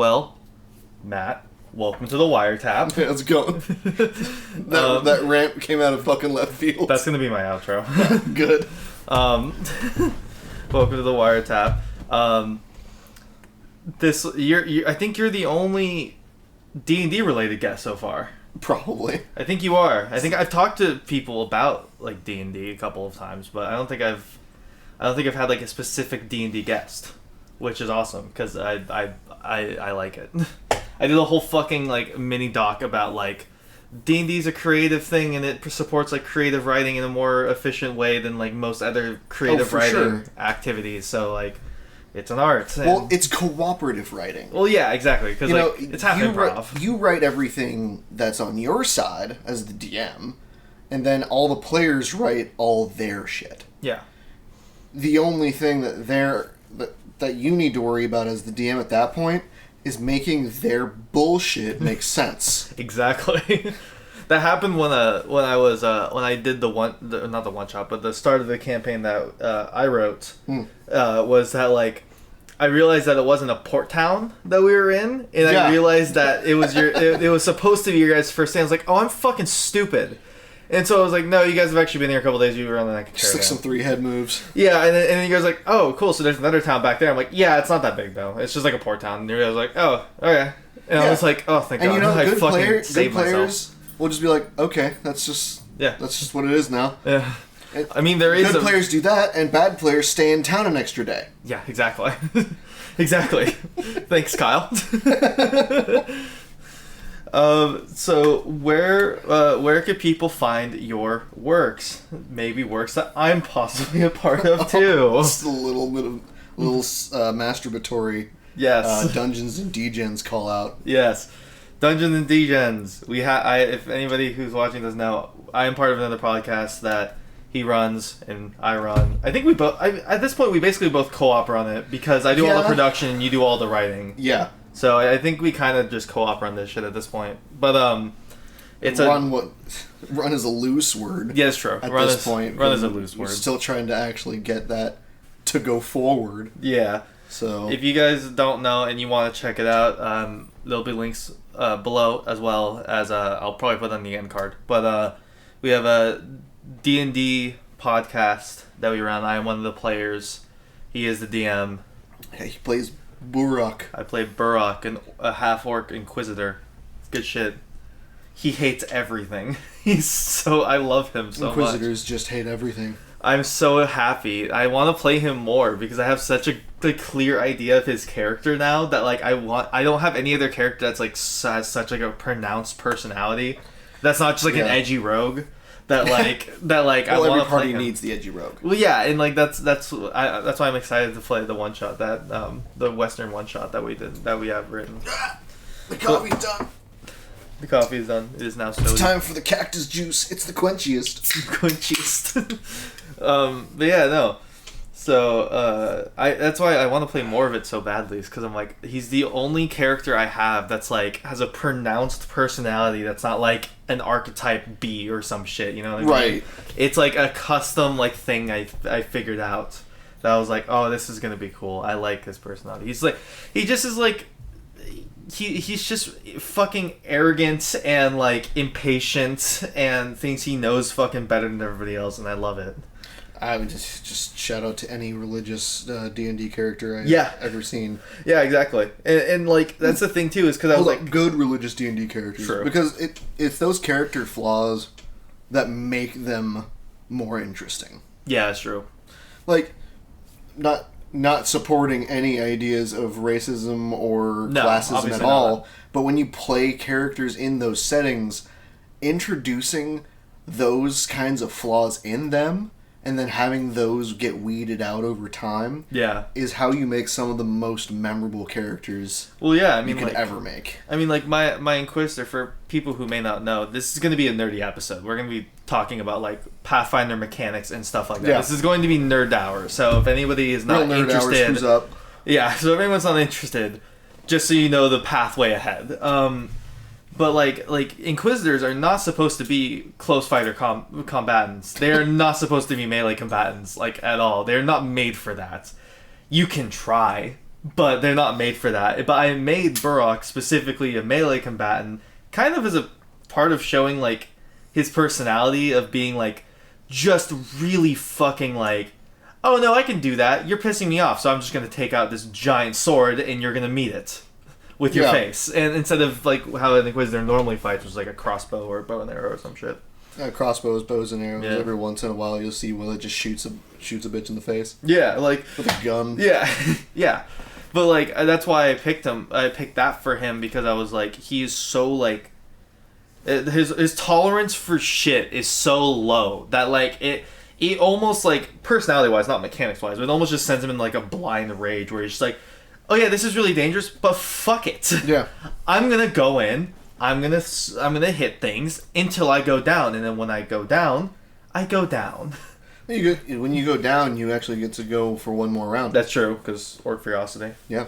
Well, Matt, welcome to the Wiretap. Hey, how's it going? that rant came out of fucking left field. That's gonna be my outro. Good. Welcome to the Wiretap. I think you're the only D&D related guest so far. Probably. I think you are. I think I've talked to people about like D&D a couple of times, but I don't think I've had like a specific D&D guest, which is awesome because I like it. I did a whole fucking like mini doc about like D&D is a creative thing and it supports like creative writing in a more efficient way than like most other creative writing activities. So like it's an art. Well, it's cooperative writing. Well, yeah, exactly. Because like, it's half improv. You write everything that's on your side as the DM, and then all the players write all their shit. Yeah. The only thing that you need to worry about as the DM at that point is making their bullshit make sense. Exactly. That happened when I did not the one shot, but the start of the campaign that I wrote was that like I realized that it wasn't a port town that we were in, and I realized that it was it was supposed to be your guys' first day. I was like, oh, I'm fucking stupid. And so I was like, no, you guys have actually been here a couple days. You were on the next just like some 3-head moves. Yeah, and then you guys are like, oh, cool. So there's another town back there. I'm like, yeah, it's not that big though. It's just like a port town. And you guys like, oh, okay. And I was like, oh, thank God. And you know, good players will just be like, okay, that's just what it is now. Yeah. I mean, there is good players do that, and bad players stay in town an extra day. Yeah, exactly. Exactly. Thanks, Kyle. So where could people find your works? Maybe works that I'm possibly a part of too. Just a little bit of masturbatory. Yes. Dungeons and Degens call out. Yes. Dungeons and Degens. If anybody who's watching doesn't know, I am part of another podcast that he runs and I run. I think we both. At this point, we basically both co-op run it because I do all the production and you do all the writing. Yeah. So I think we kind of just co-op run this shit at this point. But it's run is a loose word. Yeah, it's true. At this point, run is a loose word. We're still trying to actually get that to go forward. Yeah. So if you guys don't know and you want to check it out, there'll be links below as well as I'll probably put on the end card. But we have a D&D podcast that we run. I am one of the players. He is the DM. Yeah, he plays Burok. I play Burok, a half-orc inquisitor. It's good shit. He hates everything. I love him so much. Inquisitors just hate everything. I'm so happy. I want to play him more because I have such a clear idea of his character now that like I don't have any other character that's like has such like a pronounced personality. That's not just like an edgy rogue. That like well, I want to play party him. needs the edgy rogue. Well, yeah, and like that's why I'm excited to play the one shot that the Western one shot that we have written. The coffee's done. The coffee is done. It is now It's time for the cactus juice. It's the quenchiest. But yeah, no. So that's why I want to play more of it so badly, is because I'm like, he's the only character I have that's like has a pronounced personality that's not like an archetype B or some shit, you know what I mean? Right. It's like a custom like thing I figured out that I was like, oh, this is gonna be cool. I like this personality. He just is like he's just fucking arrogant and like impatient and thinks he knows fucking better than everybody else, and I love it. I would just shout out to any religious D&D character I've ever seen. Yeah, exactly. And like that's the thing too, is because I was like good religious D&D characters. True. Because it's those character flaws that make them more interesting. Yeah, that's true. Like not supporting any ideas of racism or classism at all, but when you play characters in those settings, introducing those kinds of flaws in them and then having those get weeded out over time is how you make some of the most memorable characters you could ever make. I mean, like, my Inquisitor, for people who may not know, this is going to be a nerdy episode. We're going to be talking about, like, Pathfinder mechanics and stuff like that. Yeah. This is going to be Nerd Hour, so if anybody is not interested... Up. Yeah, so if anyone's not interested, just so you know the pathway ahead. But like Inquisitors are not supposed to be close fighter combatants. They are not supposed to be melee combatants, like, at all. They're not made for that. You can try, but they're not made for that. But I made Burrock specifically a melee combatant, kind of as a part of showing like his personality of being like just really fucking like, oh no, I can do that. You're pissing me off, so I'm just gonna take out this giant sword and you're gonna meet it with your face. And instead of like how an Inquisitor normally fights, which is like a crossbow or a bow and arrow or some shit. Crossbows, bows, and arrows. Yeah. Every once in a while, you'll see one that just shoots a bitch in the face. Yeah, like with a gun. Yeah, yeah. But like that's why I picked him. I picked that for him because I was like, he is so like, his tolerance for shit is so low that like it almost like personality wise, not mechanics wise, but it almost just sends him in like a blind rage where he's just like, oh yeah, this is really dangerous, but fuck it. Yeah, I'm gonna go in. I'm gonna hit things until I go down, and then when I go down, I go down. When you go down, you actually get to go for one more round. That's true, because Orc Ferocity. Yeah.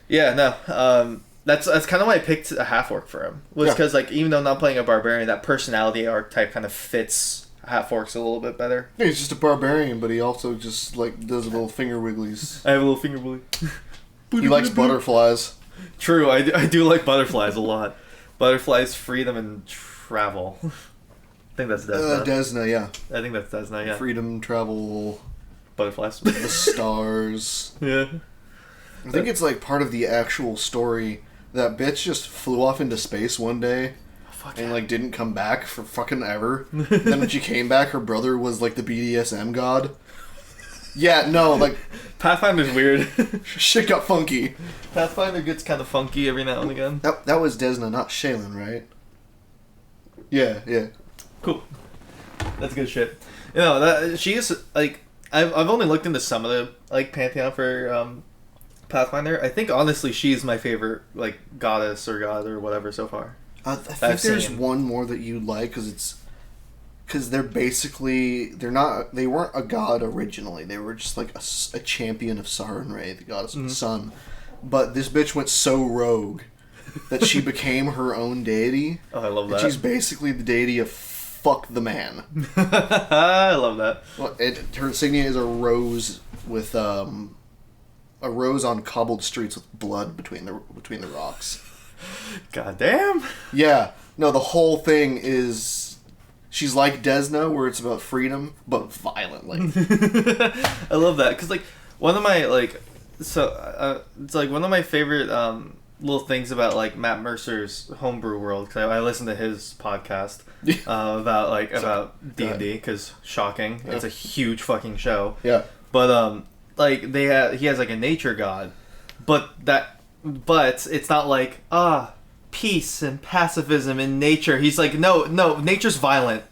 Yeah, no. That's kind of why I picked a half orc for him. Was because like even though I'm not playing a barbarian, that personality archetype kind of fits half orcs a little bit better. Yeah, he's just a barbarian, but he also just like does little finger wigglies. I have a little finger wiggle. He likes butterflies. True, I do like butterflies a lot. Butterflies, freedom, and travel. I think that's Desna. Desna, yeah. I think that's Desna, yeah. Freedom, travel, butterflies, the stars. Yeah. I think it's like part of the actual story. That bitch just flew off into space one day and like didn't come back for fucking ever. And then when she came back, her brother was like the BDSM god. Yeah, no, like Pathfinder's weird. Shit got funky. Pathfinder gets kind of funky every now and again. That was Desna, not Shaylin, right? Yeah. Cool. That's good shit. You know, that she is like I've only looked into some of the like pantheon for Pathfinder. I think honestly she is my favorite like goddess or god or whatever so far. I think there's one more that you like because they're basically they weren't a god originally. They were just like a champion of Sarenrae, the goddess of the sun. But this bitch went so rogue that she became her own deity. Oh, I love that. She's basically the deity of fuck the man. I love that. Well, her insignia is a rose with a rose on cobbled streets with blood between the rocks. God damn. Yeah. No, the whole thing is. She's like Desna, where it's about freedom, but violently. I love that, because, like, one of my, like, it's, like, one of my favorite, little things about, like, Matt Mercer's Homebrew World, because I listen to his podcast, about D&D, because, shocking, it's a huge fucking show. Yeah. But, like, he has, like, a nature god, but it's not like, peace and pacifism in nature. He's like, no, nature's violent.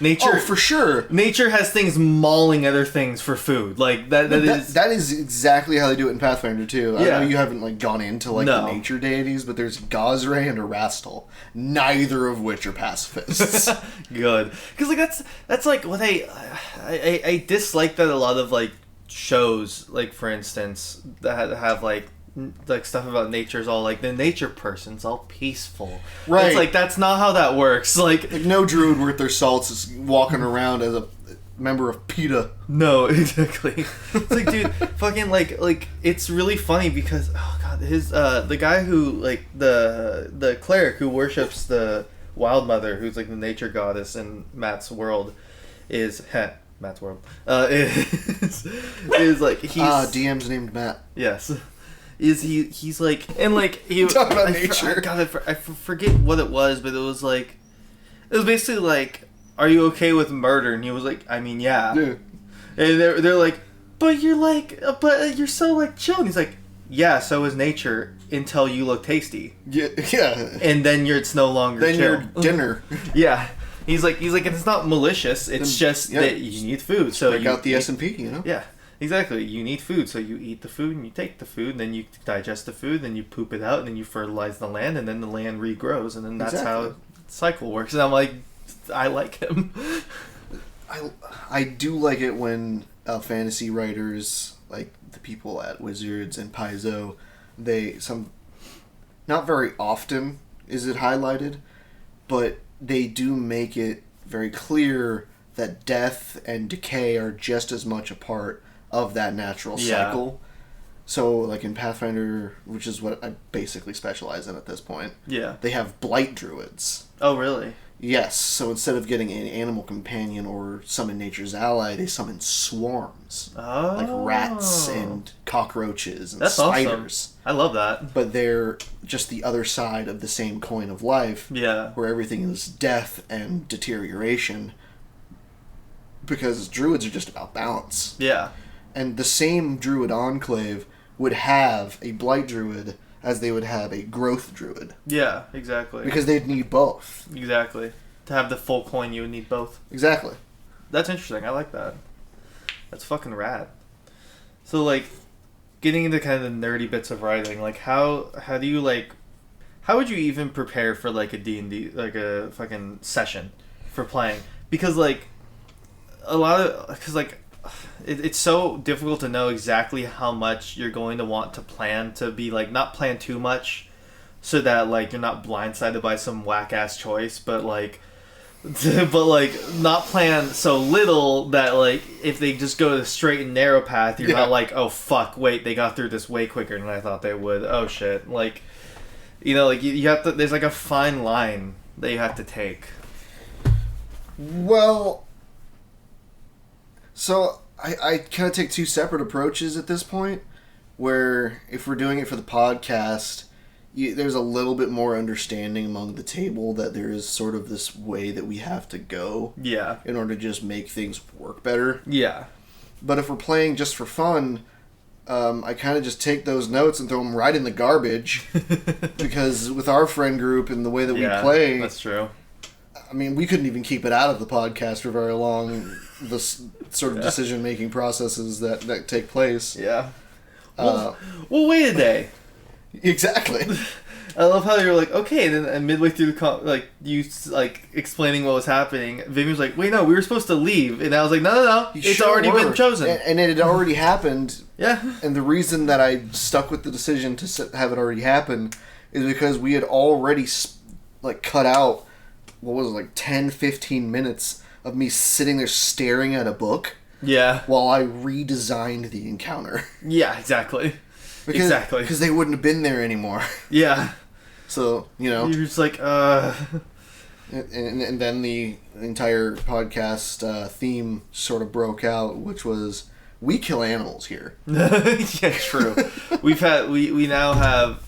Nature, for sure. Nature has things mauling other things for food. Like that is exactly how they do it in Pathfinder too. Yeah. I know you haven't like gone into like the nature deities, but there's Gosray and Erastil, neither of which are pacifists. Good, because like that's like what I dislike that a lot of like shows, like for instance, that have like stuff about nature is all like the nature person's all peaceful. Right. It's like that's not how that works. Like no druid worth their salts is walking around as a member of PETA. No, exactly. It's like, dude, fucking like it's really funny because his the guy who like the cleric who worships the Wild Mother, who's like the nature goddess in Matt's world, is Matt's world. Is like he's DM's named Matt. Yes. He's like, and like he talking about nature. I forget what it was, but it was basically like, are you okay with murder? And he was like, I mean, yeah. And they're like, but you're so like chill. And he's like, yeah, so is nature until you look tasty. Yeah. And then it's no longer then chill. You're dinner. Yeah. He's like, it's not malicious. It's just that you need food. So break out the S&P, you know? Yeah. Exactly. You need food, so you eat the food and you take the food, and then you digest the food, then you poop it out, and then you fertilize the land, and then the land regrows, and then that's how the cycle works. And I'm like, I like him. I do like it when fantasy writers, like the people at Wizards and Paizo, not very often is it highlighted, but they do make it very clear that death and decay are just as much a part of that natural cycle. So, like in Pathfinder, which is what I basically specialize in at this point, Yeah. they have blight druids. Oh, really? Yes, so instead of getting an animal companion or summon nature's ally, they summon swarms. Oh. Like rats and cockroaches and That's spiders. Awesome. I love that. But they're just the other side of the same coin of life. Yeah. Where everything is death and deterioration. Because druids are just about balance. Yeah. And the same druid enclave would have a blight druid as they would have a growth druid. Yeah, exactly. Because they'd need both. Exactly. To have the full coin, you would need both. Exactly. That's interesting. I like that. That's fucking rad. So, like, getting into kind of the nerdy bits of writing, like, how do you, like, how would you even prepare for, like, a D&D, like, a fucking session for playing? Because, like, a lot of, because, like, it's so difficult to know exactly how much you're going to want to plan to be, like, not plan too much so that, like, you're not blindsided by some whack-ass choice, but, like, not plan so little that, like, if they just go the straight and narrow path, you're not like, oh, fuck, wait, they got through this way quicker than I thought they would. Oh, shit. Like, you know, like, you have to, there's, like, a fine line that you have to take. Well, so I kind of take two separate approaches at this point, where if we're doing it for the podcast, there's a little bit more understanding among the table that there is sort of this way that we have to go in order to just make things work better. Yeah. But if we're playing just for fun, I kind of just take those notes and throw them right in the garbage because with our friend group and the way that we play... that's true. I mean, we couldn't even keep it out of the podcast for very long, the sort of decision-making processes that take place. Yeah. Well, wait a day. Exactly. I love how you're like, okay, and then midway through the you explaining what was happening, Vivian was like, wait, no, we were supposed to leave, and I was like, no, it's already been chosen, and it had already happened. Yeah. And the reason that I stuck with the decision to have it already happen is because we had already cut out 10-15 minutes of me sitting there staring at a book. Yeah. While I redesigned the encounter. Yeah, exactly. Because they wouldn't have been there anymore. Yeah. So, you know. You're just like, And then the entire podcast theme sort of broke out, which was, we kill animals here. Yeah, true. We now have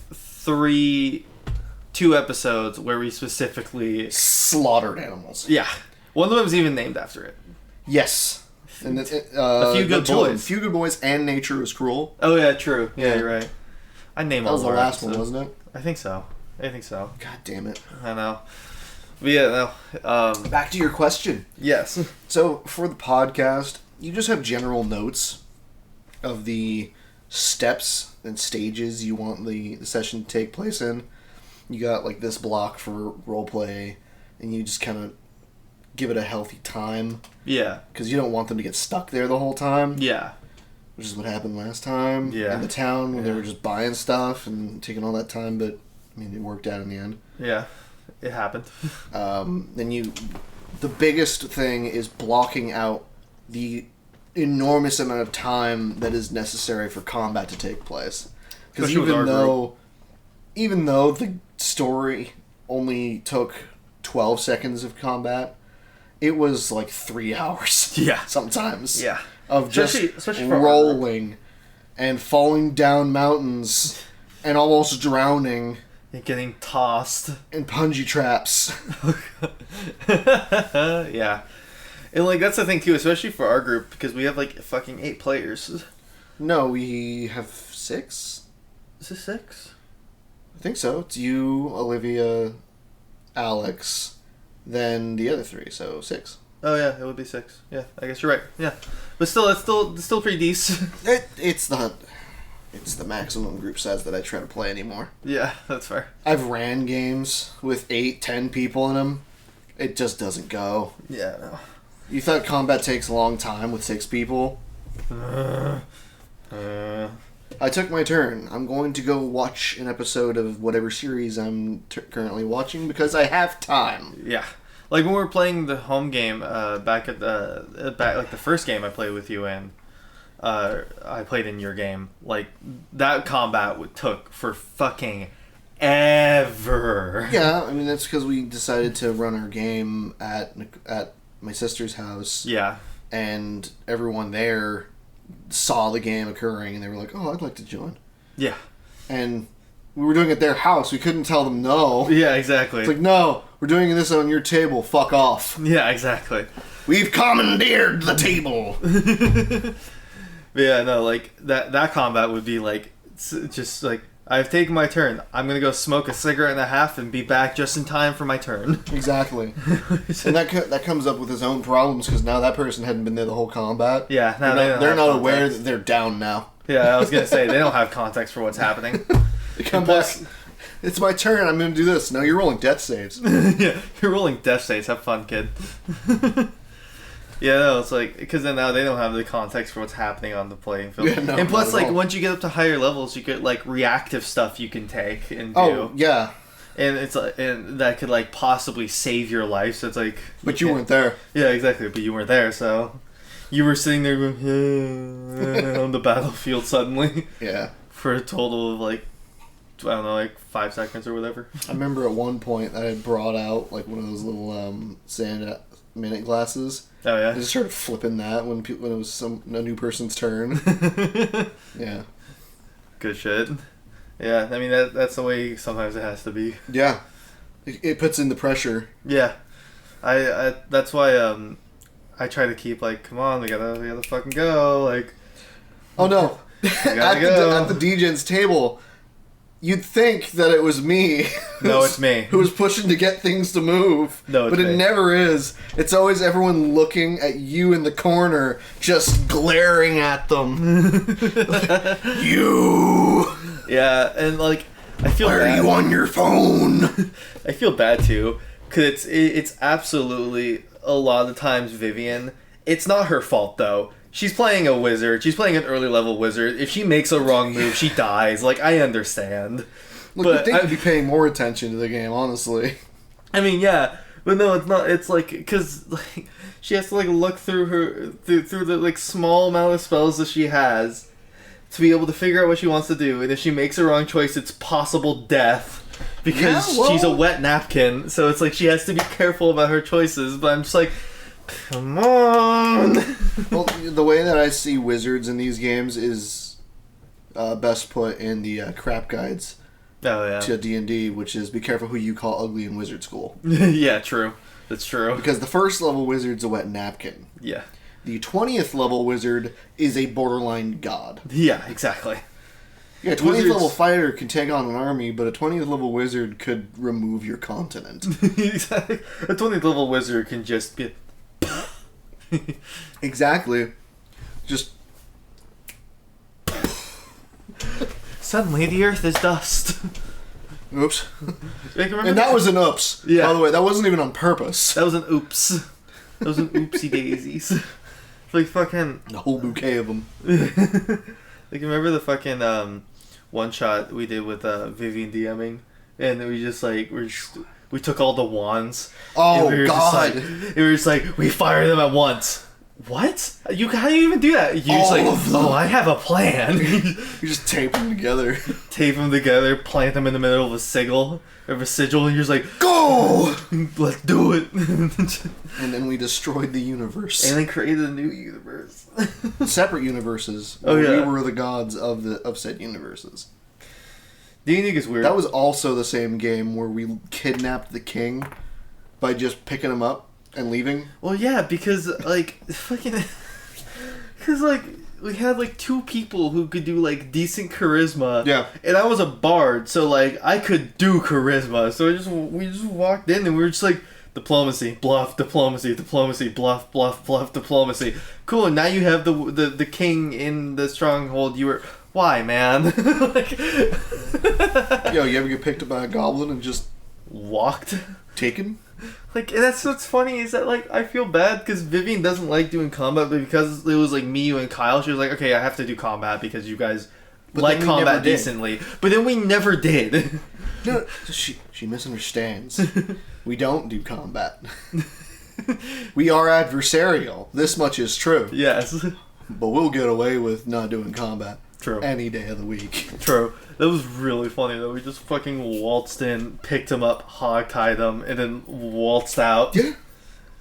2 episodes where we specifically... slaughtered animals. Yeah. One of them is even named after it. Yes. And A Few Good Boys. A Few Good Boys and Nature is Cruel. Oh, yeah, true. Yeah, you're right. I named all the last one, wasn't it? I think so. God damn it. I know. But yeah, no. Back to your question. Yes. So, for the podcast, you just have general notes of the steps and stages you want the session to take place in. You got, like, this block for roleplay, and you just kind of give it a healthy time. Yeah. Because you don't want them to get stuck there the whole time. Yeah. Which is what happened last time in the town when they were just buying stuff and taking all that time, but, I mean, it worked out in the end. Yeah. It happened. Then the biggest thing is blocking out the enormous amount of time that is necessary for combat to take place. Because even though the story only took 12 seconds of combat, it was like 3 hours. Yeah. Sometimes. Yeah. Of just especially rolling and falling down mountains and almost drowning. And getting tossed. And punji traps. Yeah. And, like, that's the thing, too, especially for our group, because we have, like, fucking 8 players. No, we have 6? Is it 6? I think so. It's you, Olivia, Alex, then the other 3, so 6. Oh, yeah, it would be 6. Yeah, I guess you're right. Yeah. But still, it's still pretty decent. It's the maximum group size that I try to play anymore. Yeah, that's fair. I've ran games with 8-10 people in them. It just doesn't go. Yeah, no. You thought combat takes a long time with 6 people? I took my turn. I'm going to go watch an episode of whatever series I'm currently watching because I have time. Yeah. Like when we were playing the home game back at the first game I played with you in, I played in your game, like that combat took for fucking ever. Yeah, I mean that's because we decided to run our game at my sister's house. Yeah, and everyone there saw the game occurring, and they were like, "Oh, I'd like to join." Yeah, and we were doing it at their house. We couldn't tell them no. Yeah, exactly. It's like, no, we're doing this on your table. Fuck off. Yeah, exactly. We've commandeered the table. Yeah, no, like that combat would be like just like, I've taken my turn. I'm gonna go smoke a cigarette and a half and be back just in time for my turn. Exactly. And that comes up with its own problems because now that person hadn't been there the whole combat. Yeah, now they're not aware that they're down now. Yeah, I was gonna say they don't have context for what's happening. They come back. It's my turn. I'm gonna do this. No, you're rolling death saves. Yeah, you're rolling death saves. Have fun, kid. Yeah, no, it's like, because then now they don't have the context for what's happening on the playing field. Yeah, no, and plus, like, once you get up to higher levels, you get, like, reactive stuff you can take and do. Oh, yeah. And it's like, and that could, like, possibly save your life, so it's like... But you weren't there. Yeah, exactly, but you weren't there, so... You were sitting there going, on the battlefield suddenly. Yeah. For a total of, like, I don't know, like 5 seconds or whatever. I remember at one point I had brought out, like, one of those little sand minute glasses. Oh yeah. I just started flipping that when it was a new person's turn. Yeah. Good shit. Yeah, I mean that's the way sometimes it has to be. Yeah. It puts in the pressure. Yeah. I that's why I try to keep like, come on, we gotta fucking go, like. Oh no. At the Degens table, you'd think that it was me. No, it's me. Who was pushing to get things to move. No, it's But it never is. It's always everyone looking at you in the corner, just glaring at them. Like, you! Yeah, and like, I feel Why bad. are you on your phone? I feel bad too, because it's absolutely, a lot of times, Vivian, it's not her fault though. She's playing a wizard. She's playing an early level wizard. If she makes a wrong move, she dies. Like, I understand. Look, I think I'd be paying more attention to the game, honestly. I mean, yeah, but no, it's not. It's like, because like, she has to like look through the like small amount of spells that she has to be able to figure out what she wants to do. And if she makes a wrong choice, it's possible death because she's a wet napkin. So it's like she has to be careful about her choices. But I'm just like, come on. Well, the way that I see wizards in these games is best put in the crap guides. Oh, yeah. To D&D, which is be careful who you call ugly in wizard school. Yeah, true. That's true. Because the first level wizard's a wet napkin. Yeah. The 20th level wizard is a borderline god. Yeah, exactly. Yeah, a 20th level fighter can take on an army, but a 20th level wizard could remove your continent. Exactly. A 20th level wizard can just be... Exactly. Just... Suddenly the earth is dust. Oops. And that was an oops. Yeah. By the way, that wasn't even on purpose. That was an oops. That was an oopsie daisies. Like fucking... A whole bouquet of them. Like, remember the fucking one shot we did with Vivian DMing? And we just like... We took all the wands. Oh, God. We were just like, we fire them at once. What? How do you even do that? You just like, oh, I have a plan. You just tape them together. Tape them together, plant them in the middle of a sigil, and you're just like, go! Let's do it. And then we destroyed the universe. And then created a new universe. Separate universes. Oh, yeah. We were the gods of said universes. D&D is weird. That was also the same game where we kidnapped the king by just picking him up and leaving. Well, yeah, because, like, fucking... Because, like, we had, like, 2 people who could do, like, decent charisma. Yeah. And I was a bard, so, like, I could do charisma. So we just walked in and we were just like, diplomacy, bluff, diplomacy, diplomacy, bluff, bluff, bluff, diplomacy. Cool, and now you have the king in the stronghold. You were... Why, man? Like... Yo, you ever get picked up by a goblin and just... Walked? Taken? Like, and that's what's funny is that, like, I feel bad because Vivian doesn't like doing combat, but because it was, like, me, you, and Kyle, she was like, okay, I have to do combat because you guys like combat decently. But then we never did. No, she misunderstands. We don't do combat. We are adversarial. This much is true. Yes. But we'll get away with not doing combat. True. Any day of the week. True. That was really funny though. We just fucking waltzed in, picked him up, hog-tied him, and then waltzed out. Yeah.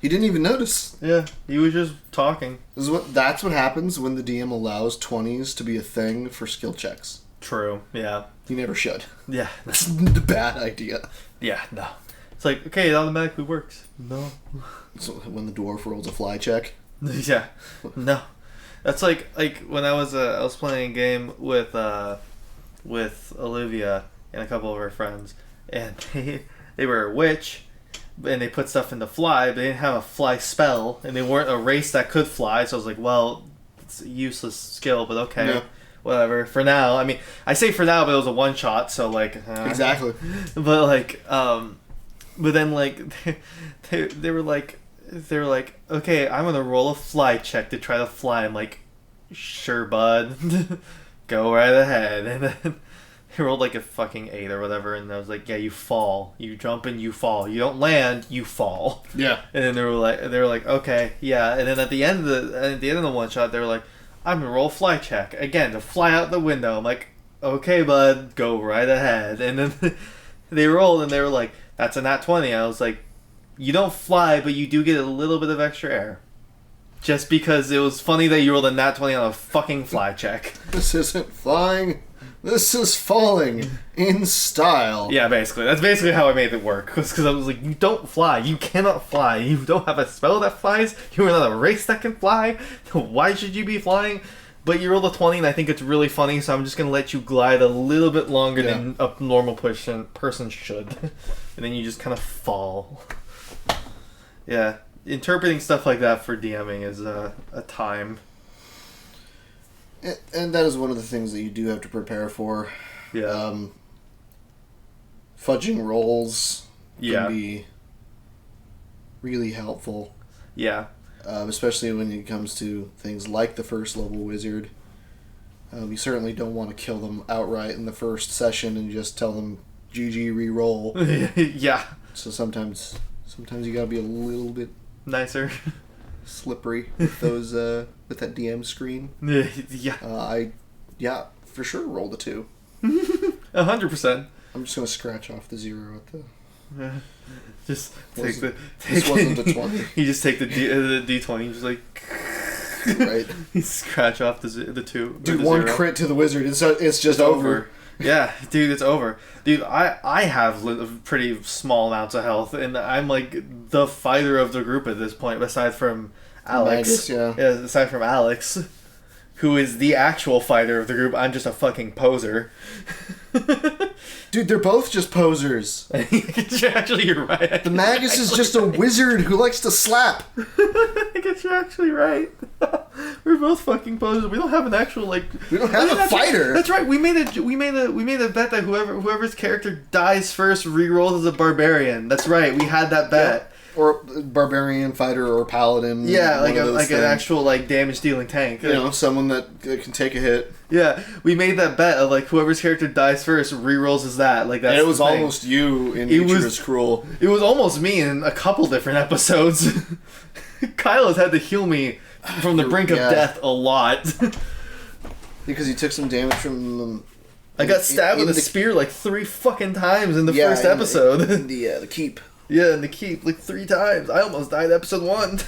He didn't even notice. Yeah. He was just talking. That's what happens when the DM allows 20s to be a thing for skill checks. True. Yeah. He never should. Yeah. That's a bad idea. Yeah, no. It's like, okay, it automatically works. No. So when the dwarf rolls a fly check. Yeah. No. That's like when I was playing a game with Olivia and a couple of her friends, and they were a witch, and they put stuff into fly, but they didn't have a fly spell, and they weren't a race that could fly. So I was like, well, it's a useless skill, but okay. Yeah. Whatever. For now, I mean, I say for now, but it was a one shot, so like exactly. But like, but then like, they were like, okay, I'm gonna roll a fly check to try to fly. I'm like, sure, bud, go right ahead. And then they rolled like a fucking 8 or whatever, and I was like, yeah, you fall, you jump and you fall, you don't land, you fall. Yeah. And then they were like, okay, yeah. And then at the end of the one shot, they were like, I'm gonna roll a fly check again to fly out the window. I'm like, okay, bud, go right ahead. And then they rolled, and they were like, that's a nat 20. I was like, you don't fly, but you do get a little bit of extra air. Just because it was funny that you rolled a nat 20 on a fucking fly check. This isn't flying. This is falling in style. Yeah, basically. That's basically how I made it work. Because I was like, you don't fly. You cannot fly. You don't have a spell that flies. You are not a race that can fly. Why should you be flying? But you rolled a 20, and I think it's really funny, so I'm just going to let you glide a little bit longer than a normal person should. And then you just kind of fall. Yeah. Interpreting stuff like that for DMing is a time. And that is one of the things that you do have to prepare for. Yeah. Fudging rolls can be really helpful. Yeah. Especially when it comes to things like the first level wizard. You certainly don't want to kill them outright in the first session and just tell them GG re-roll. Yeah. So sometimes you gotta be a little bit nicer, slippery with those with that DM screen. Yeah. For sure rolled a 2. 100%. I'm just gonna scratch off the 0 at the. Just this wasn't a 20. You just take the D20, just like. Right. You scratch off the 2. Dude, the 1 crit to the wizard. It's just over. Yeah, dude, it's over. Dude, I have pretty small amounts of health, and I'm like the fighter of the group at this point, aside from Alex. Magus, yeah, aside from Alex, who is the actual fighter of the group. I'm just a fucking poser. Dude, they're both just posers. Actually, you're right. The Magus is just a wizard who likes to slap. I guess you're actually right. We're both fucking posers. We don't have an actual We don't have a fighter. That's right. We made a bet that whoever's character dies first rerolls as a barbarian. That's right. We had that bet. Yeah. Or barbarian fighter or paladin. Yeah, like an actual damage dealing tank. You know, someone that can take a hit. Yeah, we made that bet of whoever's character dies first rerolls as that. That's and it was almost you in Nature is Cruel. It was almost me in a couple different episodes. Kyle has had to heal me from the brink of death a lot. Because you took some damage from them. I got stabbed with a spear 3 fucking times in the first episode. In the keep. Yeah, in the keep 3 times. I almost died episode 1.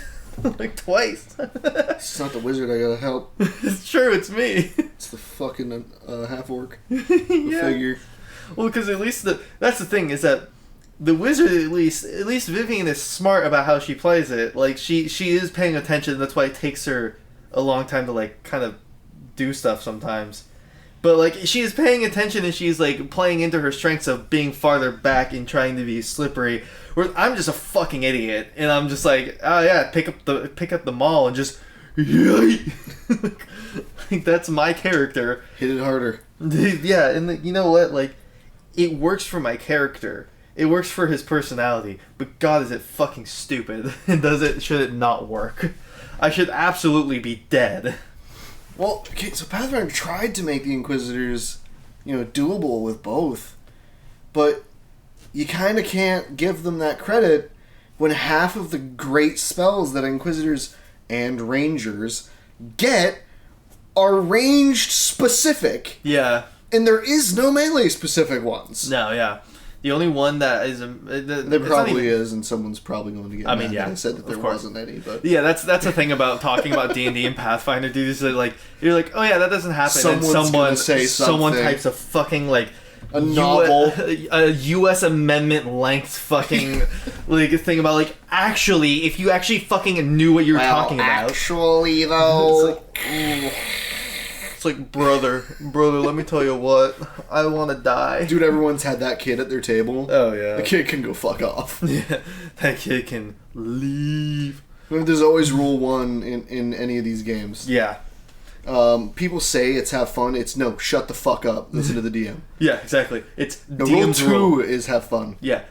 Twice. It's not the wizard I gotta help. It's true, it's me. It's the fucking half-orc. The figure. Well, because at least that's the thing, is that the wizard, at least Vivian is smart about how she plays it. She is paying attention, that's why it takes her a long time to kind of do stuff sometimes. But she is paying attention, and she's playing into her strengths of being farther back and trying to be slippery. Whereas I'm just a fucking idiot, and I'm just oh yeah, pick up the maul and just that's my character. Hit it harder. Yeah, and you know what? It works for my character. It works for his personality. But God, is it fucking stupid? Should it not work? I should absolutely be dead. Well, okay, so Pathfinder tried to make the Inquisitors, doable with both, but you kind of can't give them that credit when half of the great spells that Inquisitors and Rangers get are ranged specific. Yeah. And there is no melee specific ones. No, yeah. The only one that is... there probably is, and someone's probably going to get mad that I said that there wasn't any, but... Yeah, that's the thing about talking about D&D and Pathfinder, dude, is that, like, you're like, oh yeah, that doesn't happen, someone types a fucking, like... A novel. A U.S. Amendment length fucking, like, thing about, like, actually, if you actually fucking knew what you were talking about... actually, though... It's like, brother, let me tell you what, I want to die. Dude, everyone's had that kid at their table. Oh, yeah. The kid can go fuck off. Yeah, that kid can leave. There's always rule 1 in any of these games. Yeah. People say it's have fun. It's no, shut the fuck up. Listen to the DM. Yeah, exactly. It's DM's rule 2 is have fun. Yeah.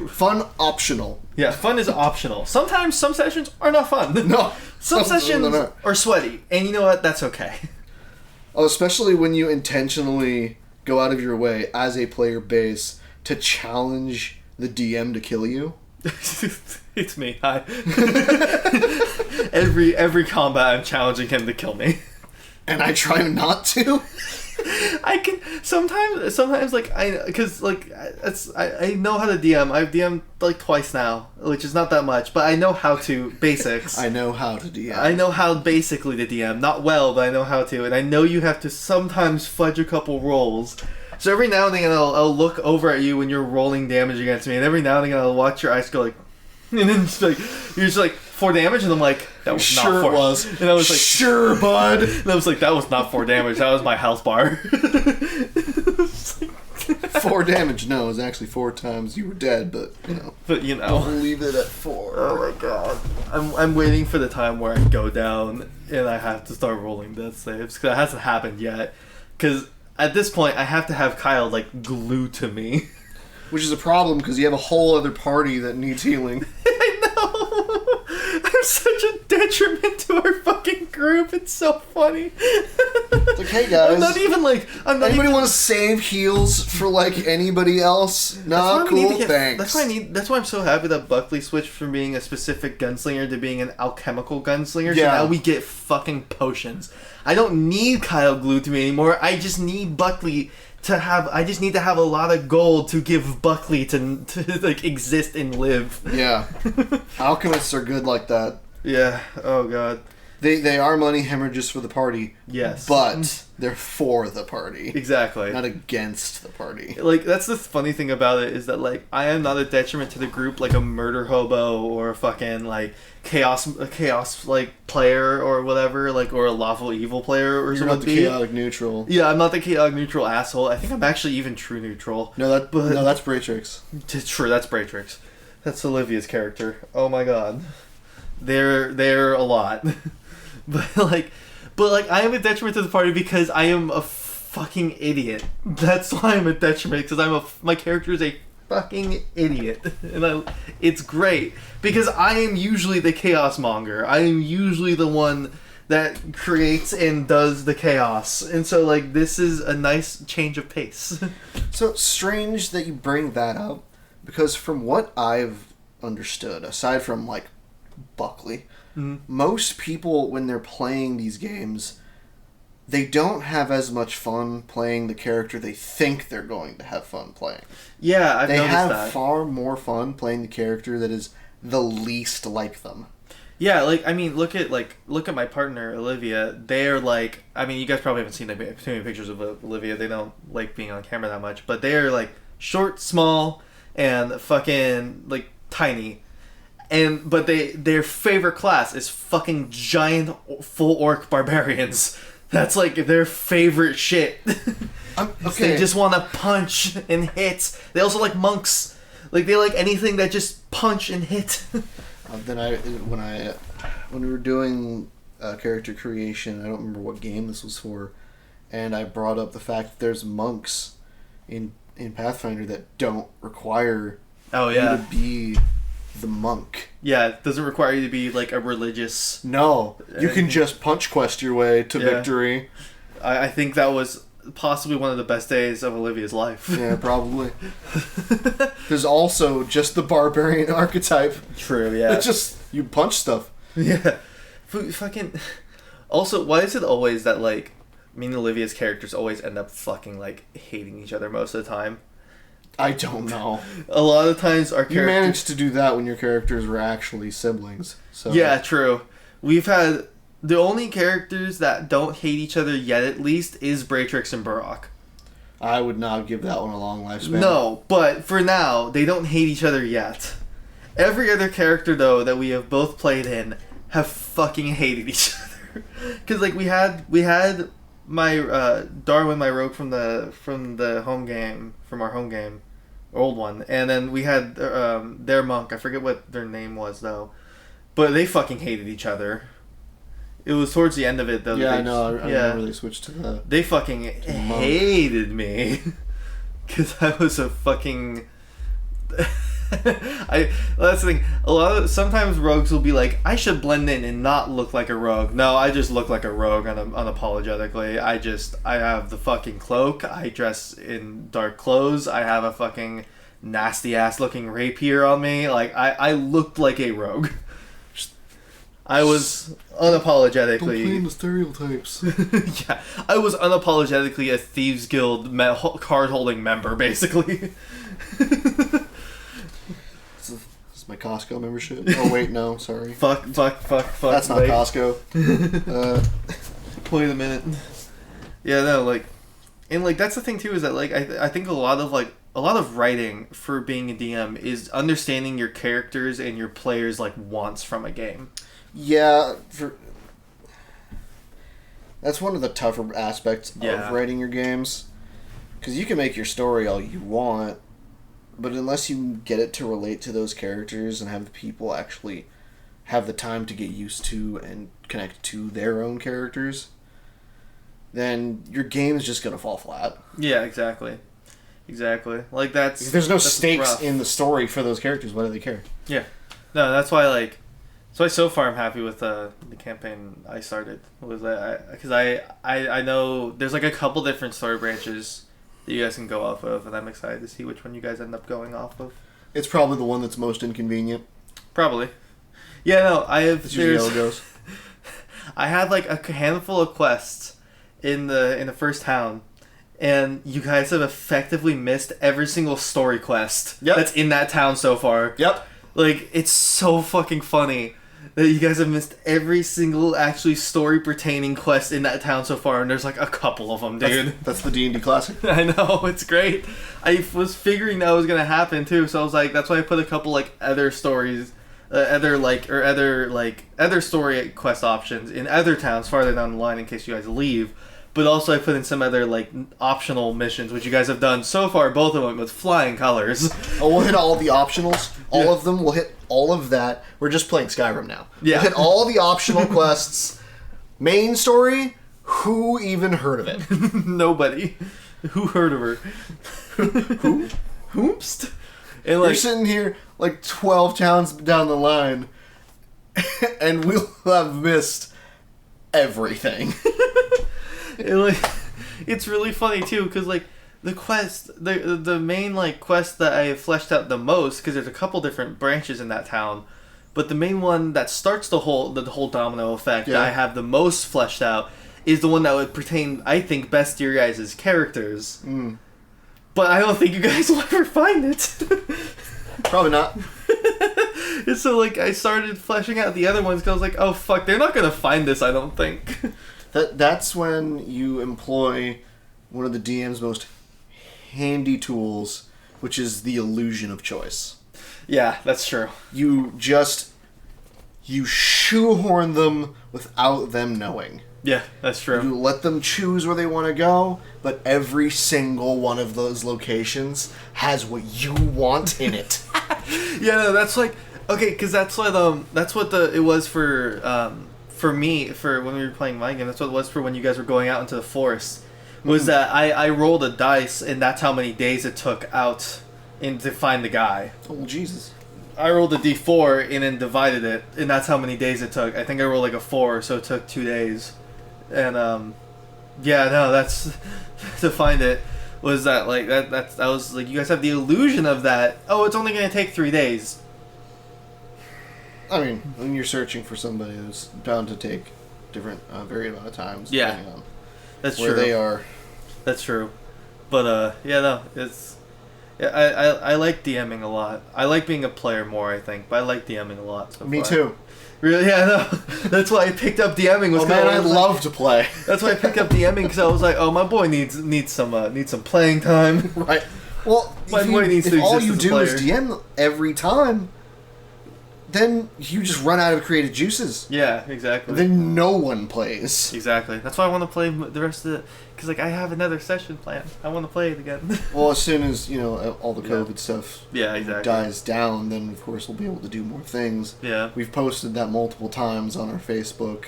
Fun optional. Yeah, fun is optional. Sometimes some sessions are not fun. No. Some sessions are sweaty, and you know what? That's okay. Oh, especially when you intentionally go out of your way as a player base to challenge the DM to kill you. It's me. Hi. every combat I'm challenging him to kill me. And I try not to. I can sometimes like I know how to DM. I've DM'd like twice now, which is not that much, but I know how to basics. I know how to DM. I know how basically to DM, not well, but I know how to, and I know you have to sometimes fudge a couple rolls. So every now and then I'll look over at you when you're rolling damage against me, and every now and then I'll watch your eyes go like, and then you're just like 4 damage, and I'm like, that was not 4. Sure it was. And I was like, sure, bud. And I was like, that was not 4 damage. That was my health bar. 4 damage. No, it was actually 4 times you were dead, but you know. But you know, we'll leave it at 4. Oh my god. I'm waiting for the time where I go down and I have to start rolling death saves, because that hasn't happened yet. Because at this point, I have to have Kyle like glued to me. Which is a problem, because you have a whole other party that needs healing. I know! I'm such a detriment to our fucking group. It's so funny. It's like, hey guys. Anybody want to save heals for like anybody else? Nah, cool, thanks. That's why I'm so happy that Buckley switched from being a specific gunslinger to being an alchemical gunslinger. Yeah. So now we get fucking potions. I don't need Kyle glued to me anymore. I just need Buckley I just need to have a lot of gold to give Buckley to like exist and live. Yeah. Alchemists are good like that. Yeah. Oh god. They are money hemorrhages for the party. Yes. But they're for the party. Exactly. Not against the party. Like, that's the funny thing about it, is that, like, I am not a detriment to the group like a murder hobo or a fucking, like, chaos like, player or whatever, like, or a lawful evil player or something. You're not the chaotic neutral. Yeah, I'm not the chaotic neutral asshole. I think I'm actually even true neutral. No, that's Bratrix. True, that's Bratrix. That's Olivia's character. Oh my god. They're a lot. But I am a detriment to the party because I am a fucking idiot. That's why I'm a detriment, because my character is a fucking idiot, and it's great because I am usually the chaos monger. I am usually the one that creates and does the chaos, and so like this is a nice change of pace. So strange that you bring that up, because from what I've understood, aside from like Buckley. Mm-hmm. Most people, when they're playing these games, they don't have as much fun playing the character they think they're going to have fun playing. Yeah, I've noticed that. They have far more fun playing the character that is the least like them. Yeah, like, I mean, look at my partner, Olivia. They're like, I mean, you guys probably haven't seen too many pictures of Olivia. They don't like being on camera that much, but they're like short, small, and fucking like tiny. But their favorite class is fucking giant full orc barbarians. That's like their favorite shit. Okay. They just want to punch and hit. They also like monks. Like they like anything that just punch and hit. When we were doing character creation, I don't remember what game this was for, and I brought up the fact that there's monks in Pathfinder that don't require you to be the monk. Yeah, it doesn't require you to be like a religious... No, you can just punch quest your way to victory. I think that was possibly one of the best days of Olivia's life. Yeah, probably. There's also just the barbarian archetype. True, yeah. It's just, you punch stuff. Yeah. Fucking... Also, why is it always that, like, me and Olivia's characters always end up fucking, like, hating each other most of the time? I don't know. A lot of times our characters... You managed to do that when your characters were actually siblings. So. Yeah, true. We've had... The only characters that don't hate each other yet, at least, is Bratrix and Barak. I would not give that one a long lifespan. No, but for now, they don't hate each other yet. Every other character, though, that we have both played in have fucking hated each other. Because, like, we had my Darwin, my rogue from the home game, from our home game, old one, and then we had their monk. I forget what their name was though, but they fucking hated each other. It was towards the end of it though. Yeah, I know. I remember they switched to the. They fucking hated me because I was a fucking. That's the thing. Sometimes rogues will be like, I should blend in and not look like a rogue. No, I just look like a rogue unapologetically. I have the fucking cloak. I dress in dark clothes. I have a fucking nasty ass looking rapier on me. Like I looked like a rogue. I was unapologetically. Don't play in the stereotypes. Yeah, I was unapologetically a Thieves Guild card holding member, basically. This is my Costco membership. Oh wait, no, sorry. Fuck. That's not Costco. Wait a minute. Yeah, no, like, and like that's the thing too is that like I think a lot of writing for being a DM is understanding your characters and your players' like wants from a game. Yeah, that's one of the tougher aspects of writing your games, because you can make your story all you want, but unless you get it to relate to those characters and have the people actually have the time to get used to and connect to their own characters, then your game is just gonna fall flat. Yeah, exactly. Like that's. If there's no stakes in the story for those characters, why do they care? Yeah, no, that's why so far I'm happy with the campaign I started. Was that because I know there's like a couple different story branches that you guys can go off of, and I'm excited to see which one you guys end up going off of. It's probably the one that's most inconvenient. Probably. Yeah, no, I have. That's usually how it goes. I had like a handful of quests in the first town, and you guys have effectively missed every single story quest that's in that town so far. Yep. Like, it's so fucking funny that you guys have missed every single actually story pertaining quest in that town so far, and there's like a couple of them, dude. That's the D&D classic. I know, it's great. I was figuring that was gonna happen too, so I was like, that's why I put a couple like other stories, other story quest options in other towns farther down the line in case you guys leave. But also I put in some other like optional missions, which you guys have done so far, both of them with flying colors. Oh, we'll hit all the optionals. All of them. We'll hit all of that. We're just playing Skyrim now. Yeah. We'll hit all the optional quests. Main story, who even heard of it? Nobody. Who heard of her? Who? Hoopst? And like, we're sitting here like 12 towns down the line, and we'll have missed everything. It's really funny too, because like the quest, the main like quest that I have fleshed out the most, because there's a couple different branches in that town, but the main one that starts the whole domino effect that I have the most fleshed out is the one that would pertain, I think, best to your guys' characters. But I don't think you guys will ever find it. Probably not. And so like I started fleshing out the other ones because I was like, oh fuck, they're not gonna find this, I don't think. That's when you employ one of the DM's most handy tools, which is the illusion of choice. Yeah, that's true. You shoehorn them without them knowing. Yeah, that's true. You let them choose where they want to go, but every single one of those locations has what you want in it. Yeah, no, that's like okay, because that's what it was for me, for when we were playing my game, that's what it was for when you guys were going out into the forest, was that I rolled a dice, and that's how many days it took out to find the guy. Oh, Jesus. I rolled a d4 and then divided it, and that's how many days it took. I think I rolled like a 4, so it took 2 days. And, yeah, no, that's, to find it, was that, like, that was, like, you guys have the illusion of that, oh, it's only going to take 3 days. I mean, when you're searching for somebody, it's bound to take different varied amount of times. Yeah, on that's where true. They are. That's true, but it's. Yeah, I like DMing a lot. I like being a player more, I think, but I like DMing a lot. So Me far. too. Really? Yeah, no. That's why I picked up DMing. Oh man, I love to play. That's why I picked up DMing because I was like, oh, my boy needs some playing time. Right. Well, if all you do is DM every time, then you just run out of creative juices. Yeah, exactly. Then no one plays. Exactly. That's why I want to play the rest of it. Because, like, I have another session planned. I want to play it again. Well, as soon as, all the COVID stuff dies down, then, of course, we'll be able to do more things. Yeah. We've posted that multiple times on our Facebook.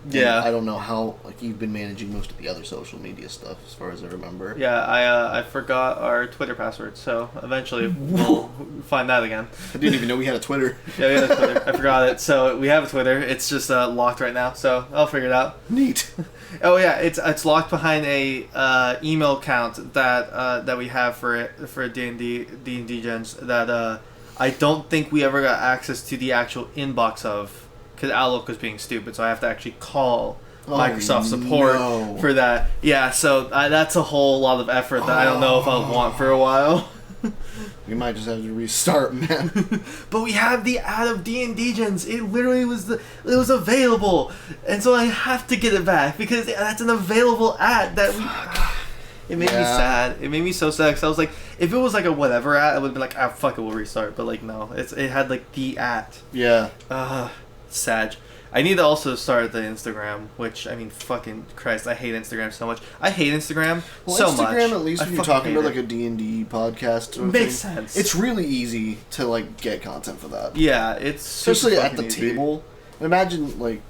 Yeah. I don't know how, you've been managing most of the other social media stuff, as far as I remember. Yeah, I forgot our Twitter password, so eventually we'll find that again. I didn't even know we had a Twitter. Yeah, we had a Twitter. I forgot it. So we have a Twitter. It's just locked right now, so I'll figure it out. Neat. Oh yeah, it's locked behind a email account that we have for D&D Degens that I don't think we ever got access to the actual inbox of. Because Outlook was being stupid, so I have to actually call Microsoft support for that. Yeah, so that's a whole lot of effort that I don't know if I'll want for a while. We might just have to restart, man. But we have the ad of D&D Gens. It literally was it was available, and so I have to get it back because that's an available ad that we. It made me sad. It made me so sad because I was like, if it was like a whatever ad, I would have been like, fuck it, we'll restart. But like, no, it had like the ad. Yeah. Sag. I need to also start the Instagram, which, I mean, fucking Christ, I hate Instagram so much. I hate Instagram so much. Instagram, at least when you're talking about like a D&D podcast or makes sense. It's really easy to like get content for that. Yeah, it's especially at the table. Imagine like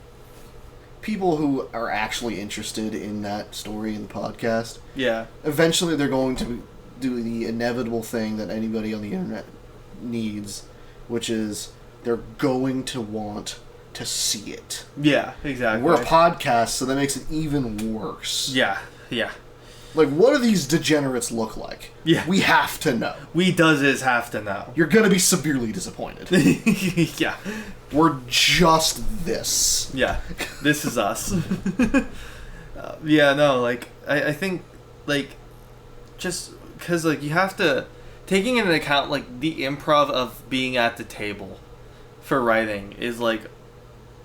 people who are actually interested in that story in the podcast. Yeah. Eventually they're going to do the inevitable thing that anybody on the internet needs, which is they're going to want to see it. Yeah, exactly. We're a podcast, so that makes it even worse. Yeah, yeah. Like, what do these degenerates look like? Yeah. We have to know. We have to know. You're gonna be severely disappointed. Yeah. We're just this. Yeah. This is us. Yeah, no, like, I think, like, just because, like, you have to, taking into account, like, the improv of being at the table for writing is, like,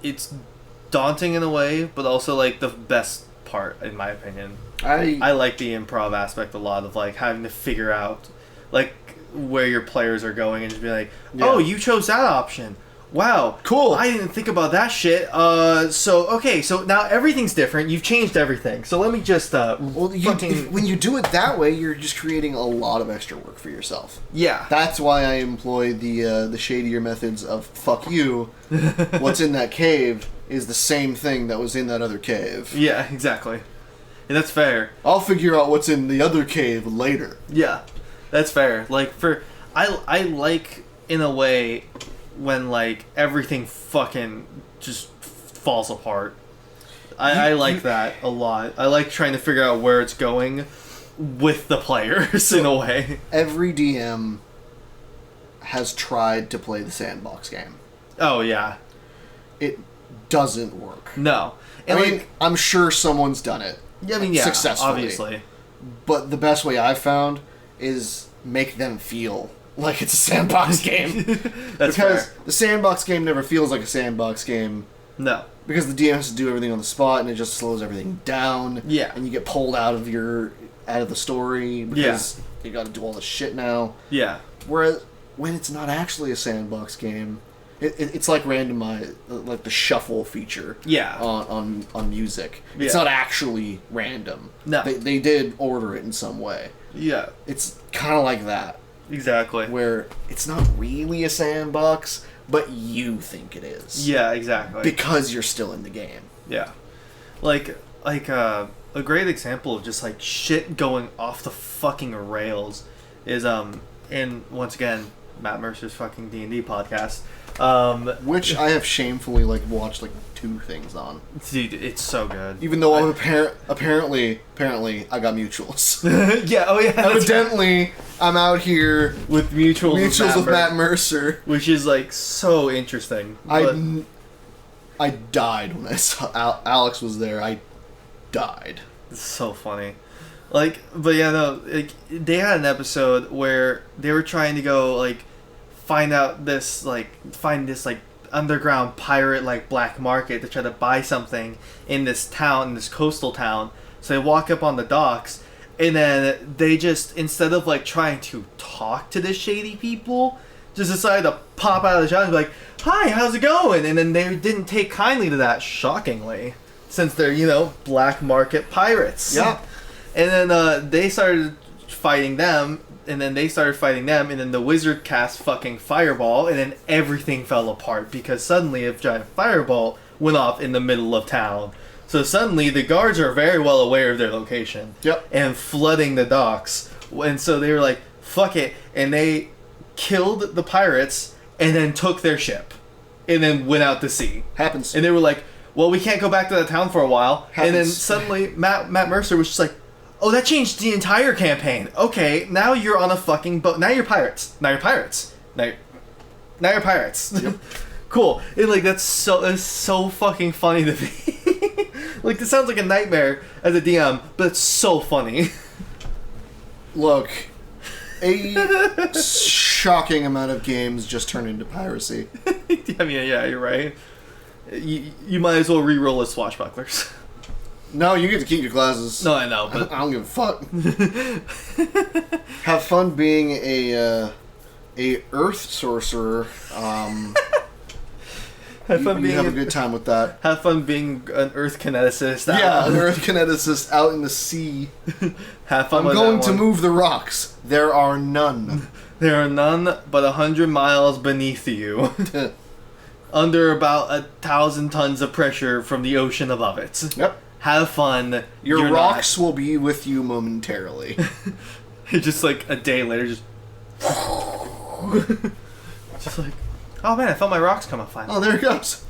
it's daunting in a way, but also like the best part in my opinion. I like the improv aspect a lot of like having to figure out like where your players are going and just be like, oh, you chose that option. Wow, cool. I didn't think about that shit. So now everything's different. You've changed everything. So let me just when you do it that way, you're just creating a lot of extra work for yourself. Yeah. That's why I employ the shadier methods of fuck you. What's in that cave is the same thing that was in that other cave. Yeah, exactly. And that's fair. I'll figure out what's in the other cave later. Yeah. That's fair. Like I like in a way when like everything fucking just falls apart. I like that a lot. I like trying to figure out where it's going with the players in a way. Every DM has tried to play the sandbox game. Oh yeah. It doesn't work. No. And I mean, I'm sure someone's done it. Yeah, I mean, yeah, successfully. Obviously. But the best way I've found is make them feel like it's a sandbox game. That's because fair. The sandbox game never feels like a sandbox game. No. Because the DM has to do everything on the spot and it just slows everything down. Yeah. And you get pulled out of the story because you got to do all this shit now. Yeah. Whereas when it's not actually a sandbox game, it's like randomized, like the shuffle feature. Yeah. On music, yeah. It's not actually random. No. They did order it in some way. Yeah. It's kind of like that. Exactly. Where it's not really a sandbox, but you think it is. Yeah, exactly. Because you're still in the game. Yeah. Like a great example of just like shit going off the fucking rails is and once again Matt Mercer's fucking D&D podcast. Which I have shamefully watched 2 things on. Dude, it's so good. Even though apparently I got mutuals. Yeah, oh yeah. Evidently, I'm out here with mutuals with Matt Mercer, which is so interesting. I died when I saw Alex was there. I died. It's so funny. Like, but yeah, no, like, they had an episode where they were trying to go, like, find this underground pirate, like, black market to try to buy something in this town, in this coastal town. So they walk up on the docks, and then they just, instead of, like, trying to talk to the shady people, just decided to pop out of the shadows and be like, "Hi, how's it going?" And then they didn't take kindly to that, shockingly, since they're, black market pirates. Yeah. And then they started fighting them, and then the wizard cast fucking fireball, and then everything fell apart because suddenly a giant fireball went off in the middle of town. So suddenly the guards are very well aware of their location. Yep. And flooding the docks. And so they were like, fuck it. And they killed the pirates and then took their ship. And then went out to sea. Happens. And they were like, well, we can't go back to the town for a while. Happens. And then suddenly Matt Mercer was just like, oh, that changed the entire campaign. Okay, now you're on a fucking boat. Now you're pirates. Now you're pirates. Now you're pirates. Yep. Cool. And like it's so fucking funny to me. Like this sounds like a nightmare as a DM, but it's so funny. Look, a shocking amount of games just turn into piracy. I mean, yeah, you're right. You might as well re-roll as swashbucklers. No, you get to keep your classes. No, I know, but I don't give a fuck. Have fun being a earth sorcerer. Have a good time with that. Have fun being an earth kineticist. Yeah, an earth kineticist out in the sea. Have fun. I'm going to move the rocks. There are none. There are none but 100 miles beneath you. Under about 1,000 tons of pressure from the ocean above it. Yep. Have fun. Your rocks will be with you momentarily. Just like a day later, just like, oh man, I felt my rocks come up finally. Oh, there it goes.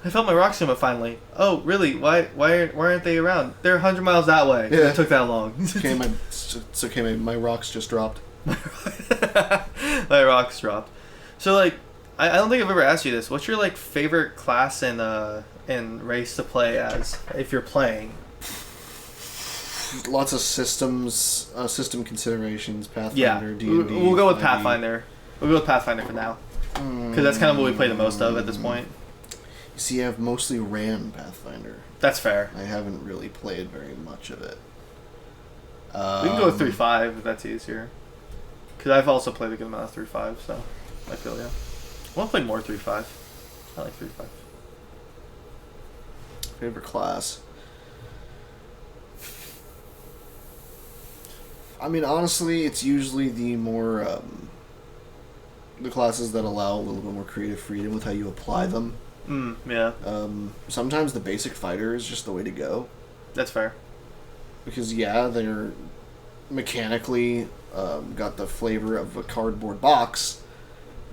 I felt my rocks come up finally. Oh, really? Why aren't they around? They're 100 miles that way. Yeah. It took that long. It's okay, my rocks just dropped. My rocks dropped. So like, I don't think I've ever asked you this. What's your like favorite class and race to play as if you're playing? Lots of system considerations. Pathfinder, yeah. D&D. We'll go with Pathfinder. We'll go with Pathfinder for now, because that's kind of what we play the most of at this point. You see, I've mostly ran Pathfinder. That's fair. I haven't really played very much of it. We can go with 3.5 if that's easier. Because I've also played a good amount of 3.5, so I feel yeah. I want to play more 3.5. I like 3.5. Favorite class? I mean, honestly, it's usually the more the classes that allow a little bit more creative freedom with how you apply them. Yeah. Sometimes the basic fighter is just the way to go. That's fair. Because yeah, they're mechanically got the flavor of a cardboard box,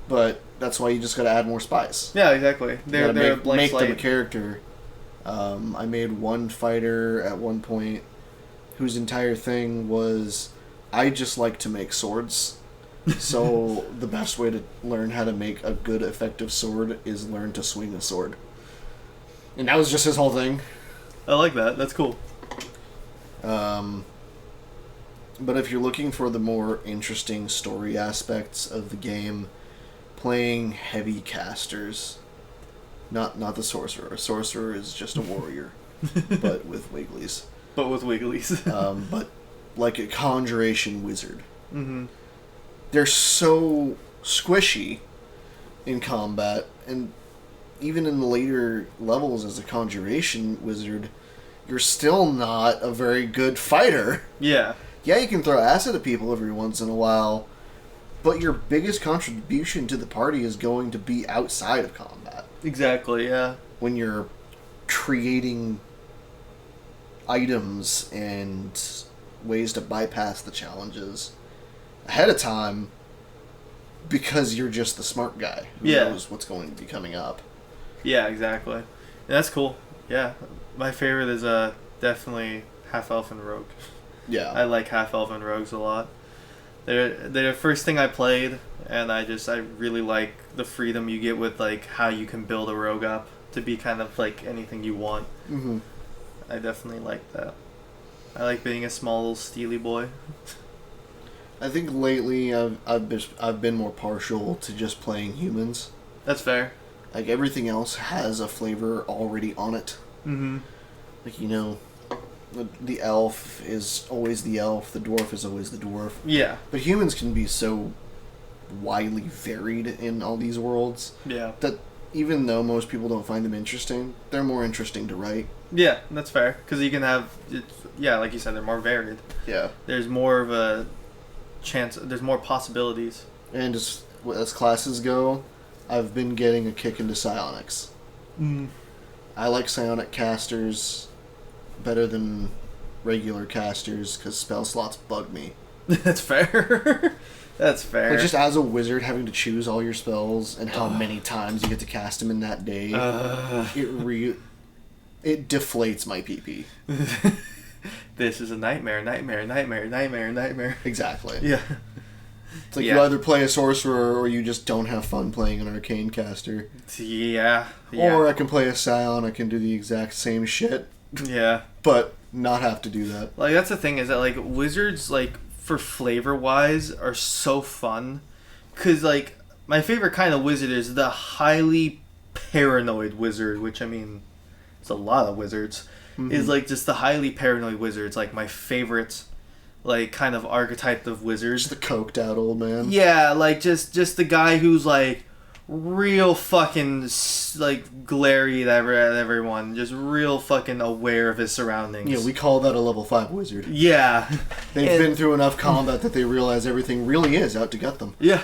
but that's why you just got to add more spice. Yeah, exactly. They're make them a character. I made one fighter at one point whose entire thing was, I just like to make swords. So the best way to learn how to make a good, effective sword is learn to swing a sword. And that was just his whole thing. I like that. That's cool. But if you're looking for the more interesting story aspects of the game, playing heavy casters, not the sorcerer. A sorcerer is just a warrior, but with wigglies. But like a conjuration wizard. Mm-hmm. They're so squishy in combat, and even in the later levels as a conjuration wizard, you're still not a very good fighter. Yeah. Yeah, you can throw acid at people every once in a while, but your biggest contribution to the party is going to be outside of combat. Exactly, yeah. When you're creating items and ways to bypass the challenges ahead of time, because you're just the smart guy who knows what's going to be coming up. Yeah, exactly. And that's cool. Yeah. My favorite is definitely half-elf and rogue. Yeah. I like half-elf and rogues a lot. They're the first thing I played, and I really like the freedom you get with like how you can build a rogue up to be kind of like anything you want. Mm-hmm. I definitely like that. I like being a small little steely boy. I think lately I've been more partial to just playing humans. That's fair. Like, everything else has a flavor already on it. Mm-hmm. Like, you know, the elf is always the elf, the dwarf is always the dwarf. Yeah. But humans can be so widely varied in all these worlds. Yeah. That even though most people don't find them interesting, they're more interesting to write. Yeah, that's fair. Because you can have, like you said, they're more varied. Yeah. There's more of a chance, there's more possibilities. And as classes go, I've been getting a kick into psionics. Mm. I like psionic casters better than regular casters because spell slots bug me. That's fair. That's fair. Like, just as a wizard, having to choose all your spells and how many times you get to cast them in that day, it deflates my PP. This is a nightmare. Exactly. Yeah. It's like you either play a sorcerer or you just don't have fun playing an arcane caster. Yeah. Or I can play a psionic and do the exact same shit. Yeah. But not have to do that. Like, that's the thing, is that, like, wizards, like, for flavor-wise, are so fun. Because, like, my favorite kind of wizard is the highly paranoid wizard, which, I mean, it's a lot of wizards. Mm-hmm. Is, like, just the highly paranoid wizard. It's, like, my favorite, like, kind of archetype of wizard. Just the coked out old man. Yeah, like, just the guy who's, like, real fucking, like, glary at everyone. Just real fucking aware of his surroundings. Yeah, we call that a level 5 wizard. Yeah. They've been through enough combat that they realize everything really is out to get them. Yeah.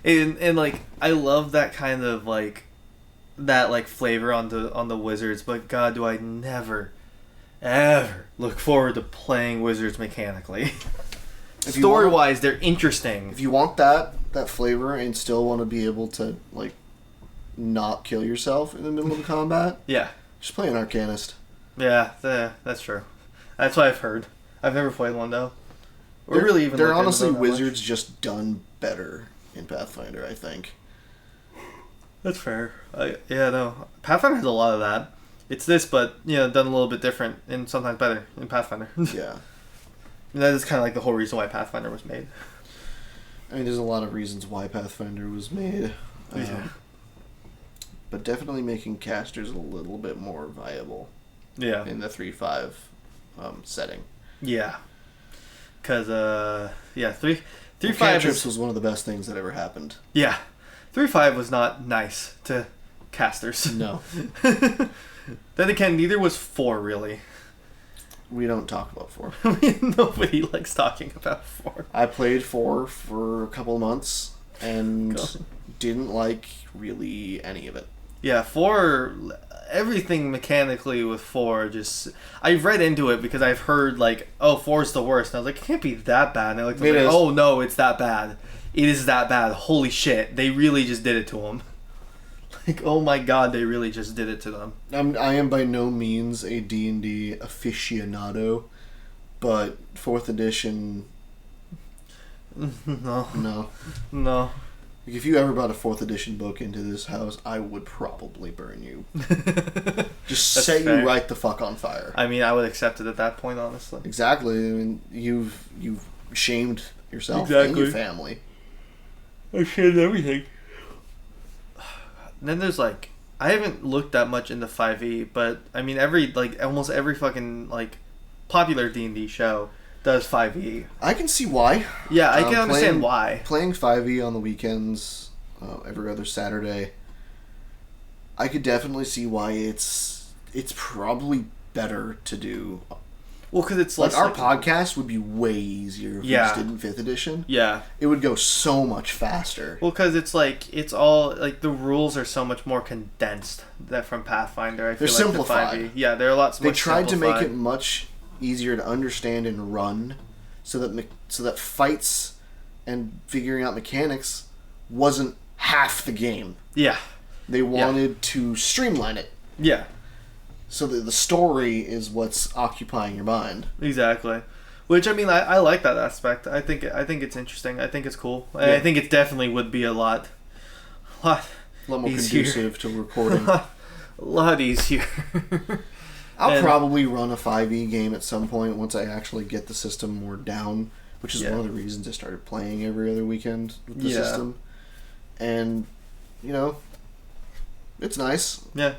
And like, I love that kind of, like, that, like, flavor on the wizards, but God, do I never, ever look forward to playing wizards mechanically. Story-wise, they're interesting. If you want that flavor and still want to be able to, like, not kill yourself in the middle of combat, yeah, just play an Arcanist. Yeah, that's true. That's what I've heard. I've never played one, though. They're honestly wizards just done better in Pathfinder, I think. That's fair. Pathfinder has a lot of that. It's this, but, you know, done a little bit different and sometimes better in Pathfinder. Yeah. And that is kind of like the whole reason why Pathfinder was made. I mean, there's a lot of reasons why Pathfinder was made. But definitely making casters a little bit more viable. Yeah. In the 3-5 setting. Yeah. Because, 3-5 cantrips was one of the best things that ever happened. Yeah. 3-5 was not nice to casters. No. Then again, neither was 4, really. We don't talk about 4. Nobody likes talking about 4. I played 4 for a couple of months and didn't like really any of it. Yeah, 4, everything mechanically with 4 just... I've read into it because I've heard, like, 4's the worst. And I was like, it can't be that bad. And I looked like, oh no, it's that bad. It is that bad. Holy shit. They really just did it to him. Like, oh my god, they really just did it to them. I am by no means a D&D aficionado, but 4th edition... No. Like, if you ever brought a 4th edition book into this house, I would probably burn you. Just set you right the fuck on fire. I mean, I would accept it at that point, honestly. Exactly. I mean, you've shamed yourself and your family. I shamed everything. Then there's, like, I haven't looked that much into 5e, but I mean, almost every fucking, like, popular D&D show does 5e. I can see why. Yeah, I can understand why. Playing 5e on the weekends, every other Saturday, I could definitely see why it's probably better to do. Well, because it's like our podcast would be way easier if we just did in 5th edition. Yeah. It would go so much faster. Well, because it's like, it's all, like, the rules are so much more condensed than from Pathfinder. They're simplified. Yeah, they're a lot more They tried to make it much easier to understand and run so that fights and figuring out mechanics wasn't half the game. Yeah. They wanted to streamline it. Yeah. So that the story is what's occupying your mind. Exactly. Which, I mean, I like that aspect. I think it's interesting. I think it's cool. Yeah. I think it definitely would be a lot more easier. conducive to recording. a lot easier. I'll probably run a 5e game at some point once I actually get the system more down, which is one of the reasons I started playing every other weekend with the system. And, you know, it's nice. Yeah.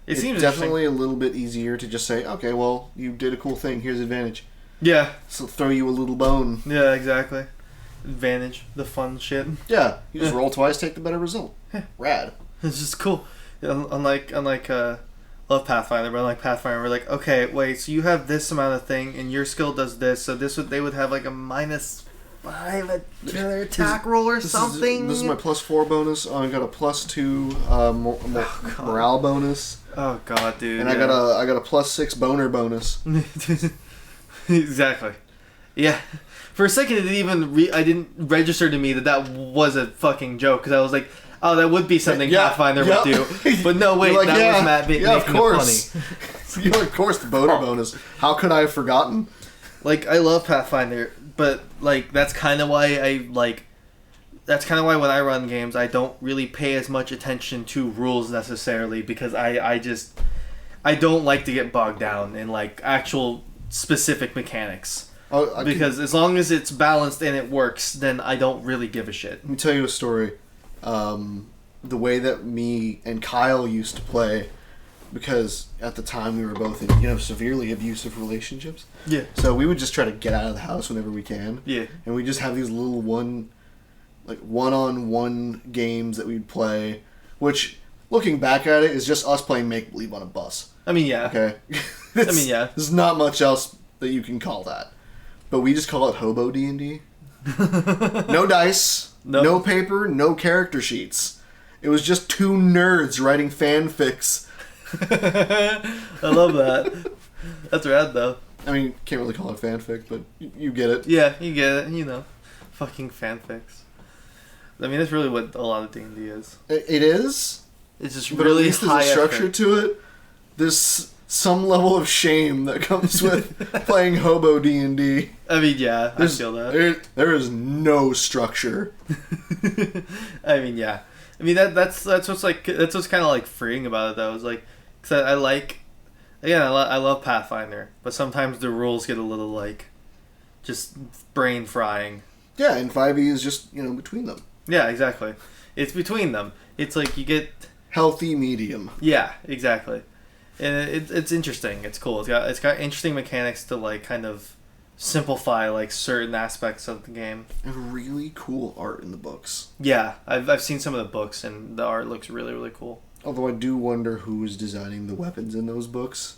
It's definitely a little bit easier to just say, okay, well, you did a cool thing, here's advantage. Yeah. So throw you a little bone. Yeah, exactly. Advantage, the fun shit. Yeah, you just roll twice, take the better result. Rad. It's just cool. Unlike love Pathfinder, but unlike Pathfinder, we're like, okay, wait, so you have this amount of thing, and your skill does this, so they would have like a -5 at their attack roll or something. This is my +4 bonus. I got a +2 morale bonus. Oh god, dude. And I got a +6 boner bonus. Exactly. Yeah. For a second, I didn't register to me that was a fucking joke, because I was like, oh, that would be something Pathfinder would do. But no, wait, like, that was Matt making it funny. Of course, the boner bonus. How could I have forgotten? Like, I love Pathfinder, but like that's kind of why when I run games, I don't really pay as much attention to rules necessarily, because I don't like to get bogged down in like actual specific mechanics. Because as long as it's balanced and it works, then I don't really give a shit. Let me tell you a story. The way that me and Kyle used to play, because at the time we were both in severely abusive relationships. Yeah. So we would just try to get out of the house whenever we can. Yeah. And we just have these little one-on-one games that we'd play, which, looking back at it, is just us playing make-believe on a bus. I mean, yeah. Okay? There's not much else that you can call that. But we just call it hobo D&D. No dice, no paper, no character sheets. It was just two nerds writing fanfics. I love that. That's rad, though. I mean, can't really call it fanfic, but you get it. Yeah, you get it. Fucking fanfics. I mean, that's really what a lot of D&D is. It is. It's just but really at least there's a structure to it. There's some level of shame that comes with playing hobo D&D. I mean, yeah, I feel that. There is no structure. I mean, yeah. I mean that's what's kind of like freeing about it, though. Is like, cause I love Pathfinder, but sometimes the rules get a little like just brain frying. Yeah, and 5e is just between them. Yeah, exactly. It's between them. It's like you get healthy medium. Yeah, exactly. And it's interesting. It's cool. It's got interesting mechanics to like kind of simplify like certain aspects of the game. And really cool art in the books. Yeah, I've seen some of the books, and the art looks really, really cool. Although I do wonder who's designing the weapons in those books,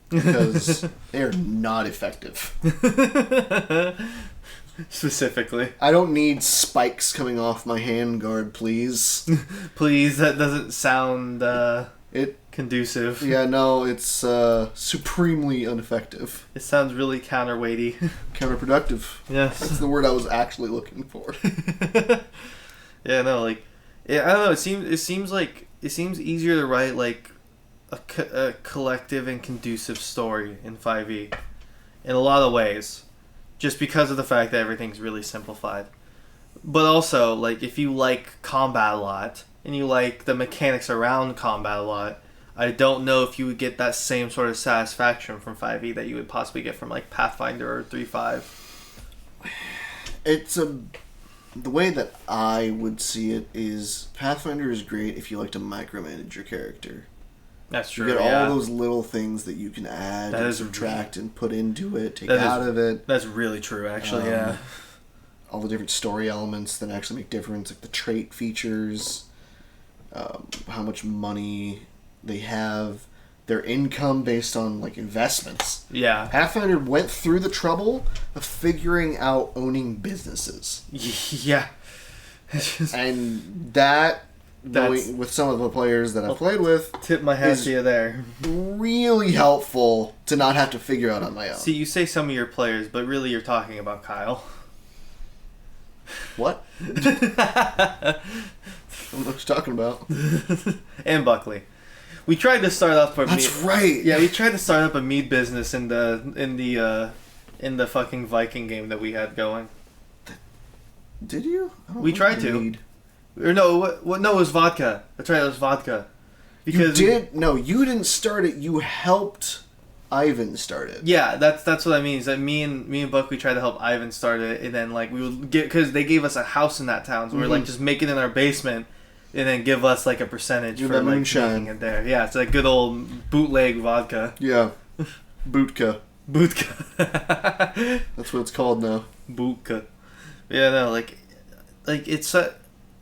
because they are not effective. Specifically, I don't need spikes coming off my handguard, please. Please, that doesn't sound conducive. Yeah, no, it's supremely ineffective. It sounds really counterweighty. Counterproductive. Yes. That's the word I was actually looking for. Yeah, no, like, I don't know. It seems easier to write like a collective and conducive story in 5e in a lot of ways, just because of the fact that everything's really simplified. But also, like, if you like combat a lot and you like the mechanics around combat a lot, I don't know if you would get that same sort of satisfaction from 5e that you would possibly get from like Pathfinder or 3.5. It's the way that I would see it is Pathfinder is great if you like to micromanage your character. That's true. You get all those little things that you can add and subtract and put into it, take out of it. That's really true, actually, yeah. All the different story elements that actually make difference, like the trait features, how much money they have, their income based on like investments. Yeah. Pathfinder went through the trouble of figuring out owning businesses. Yeah. And that, with some of the players that I've played with, tip my hat to you there. Really helpful to not have to figure out on my own. See, you say some of your players, but really you're talking about Kyle. What? What are you talking about? And Buckley. We tried to start up right. Yeah, we tried to start up a mead business in the fucking Viking game that we had going. Did you? We tried to. Mead. Or no, what? No, it was vodka. That's right, it was vodka. Because you didn't start it. You helped Ivan start it. Yeah, that's what I mean. Is that me and Buck, we tried to help Ivan start it, and then like we would get, because they gave us a house in that town, so we were like just make it in our basement, and then give us like a percentage for like moonshine. making it there. Yeah, it's like good old bootleg vodka. Yeah, Bootka. Bootka. That's what it's called now. Bootka. Yeah, no, like it's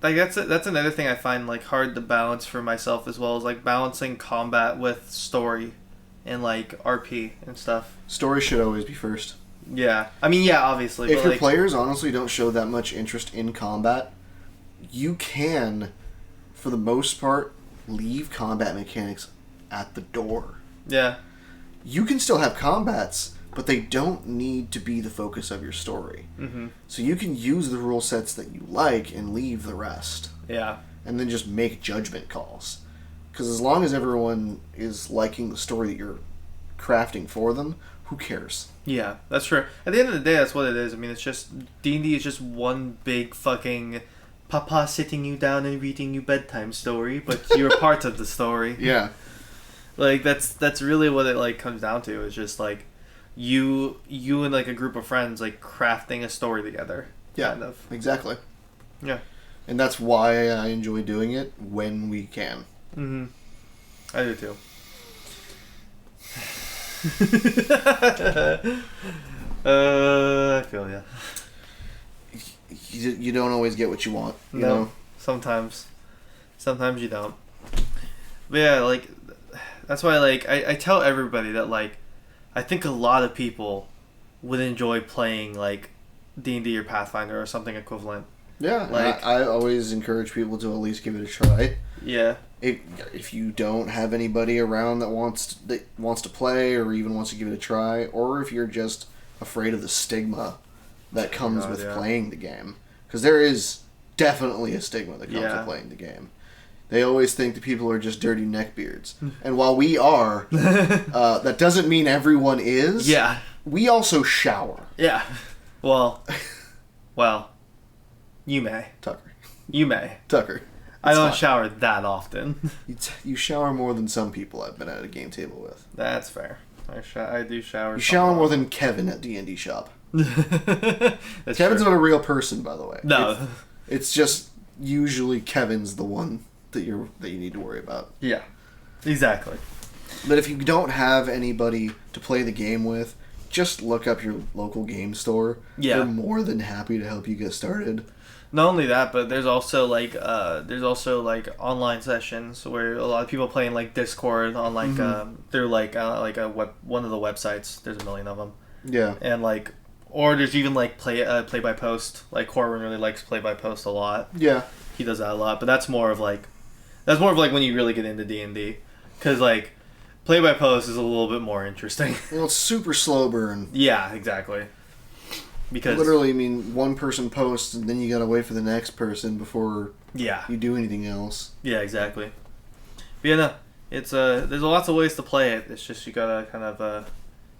that's another thing I find like hard to balance for myself as well, is like balancing combat with story. And like RP and stuff. Story should always be first. Yeah, I mean, yeah, obviously. If your players honestly don't show that much interest in combat, you can, for the most part, leave combat mechanics at the door. Yeah. You can still have combats, but they don't need to be the focus of your story. Mm-hmm. So you can use the rule sets that you like and leave the rest. Yeah. And then just make judgment calls. Because as long as everyone is liking the story that you're crafting for them, who cares? Yeah, that's true. At the end of the day, that's what it is. I mean, it's just D&D is just one big fucking papa sitting you down and reading you bedtime story, but you're part of the story. Yeah. Like that's really what it like comes down to. It's just like you and like a group of friends like crafting a story together. Yeah. Kind of. Exactly. Yeah. And that's why I enjoy doing it when we can. Mm-hmm. I do too. I feel ya. You don't always get what you want. You no, know? Sometimes you don't. But yeah, like that's why like I tell everybody that like I think a lot of people would enjoy playing like D&D or Pathfinder or something equivalent. Yeah, like I always encourage people to at least give it a try. Yeah. If you don't have anybody around that wants to play or even wants to give it a try, or if you're just afraid of the stigma that comes with playing the game, because there is definitely a stigma that comes with playing the game. They always think that people are just dirty neckbeards, and while we are, that doesn't mean everyone is. Yeah. We also shower. Yeah. Well, you may. Tucker. You may. Tucker. I don't shower that often. You shower more than some people I've been at a game table with. That's fair. I do shower. You shower more than Kevin at D&D shop. Kevin's true. Not a real person, by the way. No. It's just usually Kevin's the one that you need to worry about. Yeah. Exactly. But if you don't have anybody to play the game with, just look up your local game store. Yeah. They're more than happy to help you get started. Not only that, but there's also like online sessions where a lot of people play in like Discord on like they're like one of the websites. There's a million of them. Yeah. And like, or there's even like play by post. Like Corbin really likes play by post a lot. Yeah. He does that a lot, but that's more of like when you really get into D&D, because like play by post is a little bit more interesting. Well, it's super slow burn. Yeah, exactly. Because literally, I mean, one person posts and then you gotta wait for the next person before you do anything else. Yeah, exactly. But yeah, no, it's there's lots of ways to play it. It's just you gotta kind of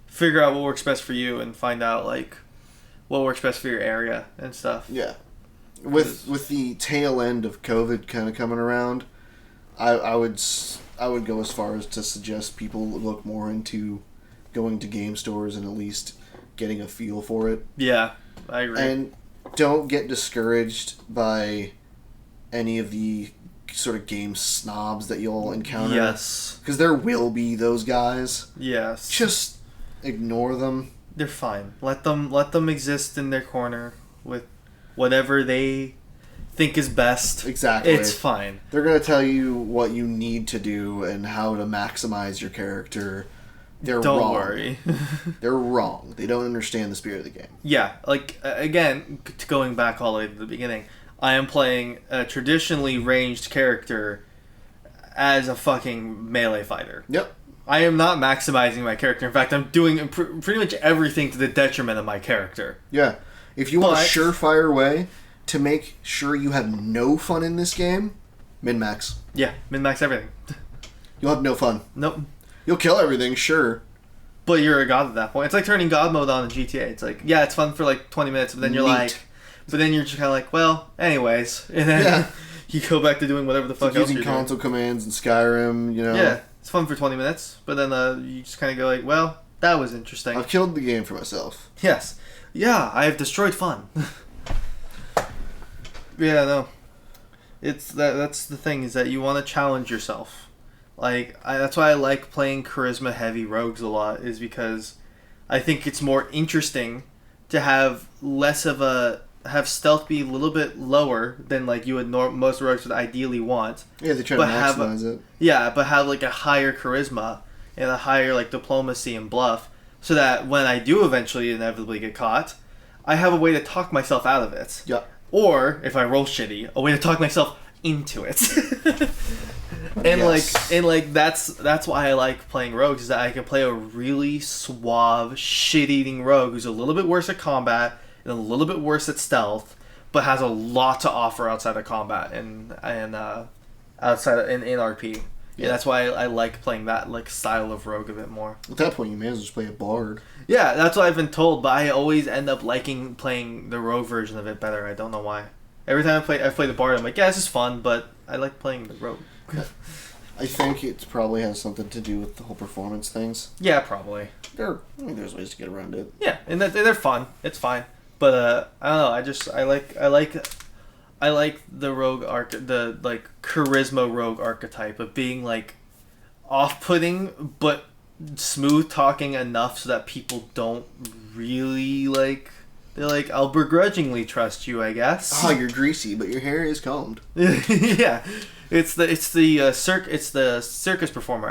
figure out what works best for you and find out like what works best for your area and stuff. Yeah. With the tail end of COVID kind of coming around, I would go as far as to suggest people look more into going to game stores and at least getting a feel for it. Yeah, I agree. And don't get discouraged by any of the sort of game snobs that you'll encounter. Yes. Because there will be those guys. Yes. Just ignore them. They're fine. Let them exist in their corner with whatever they think is best. Exactly. It's fine. They're going to tell you what you need to do and how to maximize your character. They're wrong. Don't worry. They're wrong. They don't understand the spirit of the game. Yeah, like, again, going back all the way to the beginning, I am playing a traditionally ranged character as a fucking melee fighter. Yep. I am not maximizing my character. In fact, I'm doing pretty much everything to the detriment of my character. Yeah. If you want a surefire way to make sure you have no fun in this game, min-max. Yeah, min-max everything. You'll have no fun. Nope. You'll kill everything, sure. But you're a god at that point. It's like turning god mode on in GTA. It's like, yeah, it's fun for like 20 minutes, but then you're like... But then you're just kind of like, well, anyways. And then you go back to doing whatever the fuck else using you're doing. console commands in Skyrim, you know. Yeah, it's fun for 20 minutes, but then you just kind of go like, well, that was interesting. I've killed the game for myself. Yes. Yeah, I have destroyed fun. Yeah, no. That's the thing, is that you want to challenge yourself. Like, that's why I like playing charisma-heavy rogues a lot, is because I think it's more interesting to have have stealth be a little bit lower than like you would most rogues would ideally want. Yeah, they try to maximize it. Yeah, but have like a higher charisma and a higher like diplomacy and bluff, so that when I do eventually inevitably get caught, I have a way to talk myself out of it. Yeah. Or if I roll shitty, a way to talk myself into it. And yes. That's why I like playing rogues, is that I can play a really suave, shit-eating rogue who's a little bit worse at combat and a little bit worse at stealth, but has a lot to offer outside of combat and outside in RP. Yeah, and that's why I like playing that like style of rogue a bit more. At that point, you may as well just play a bard. Yeah, that's what I've been told, but I always end up liking playing the rogue version of it better. I don't know why. Every time I play the bard, I'm like, yeah, this is fun, but I like playing the rogue. I think it probably has something to do with the whole performance things. Yeah, probably. There's ways to get around it. Yeah, and they're fun. It's fine, but I don't know. I like the rogue the like charisma rogue archetype of being like off-putting, but smooth talking enough so that people don't really like. They're like, I'll begrudgingly trust you, I guess. Oh, you're greasy, but your hair is combed. Yeah, it's the circus performer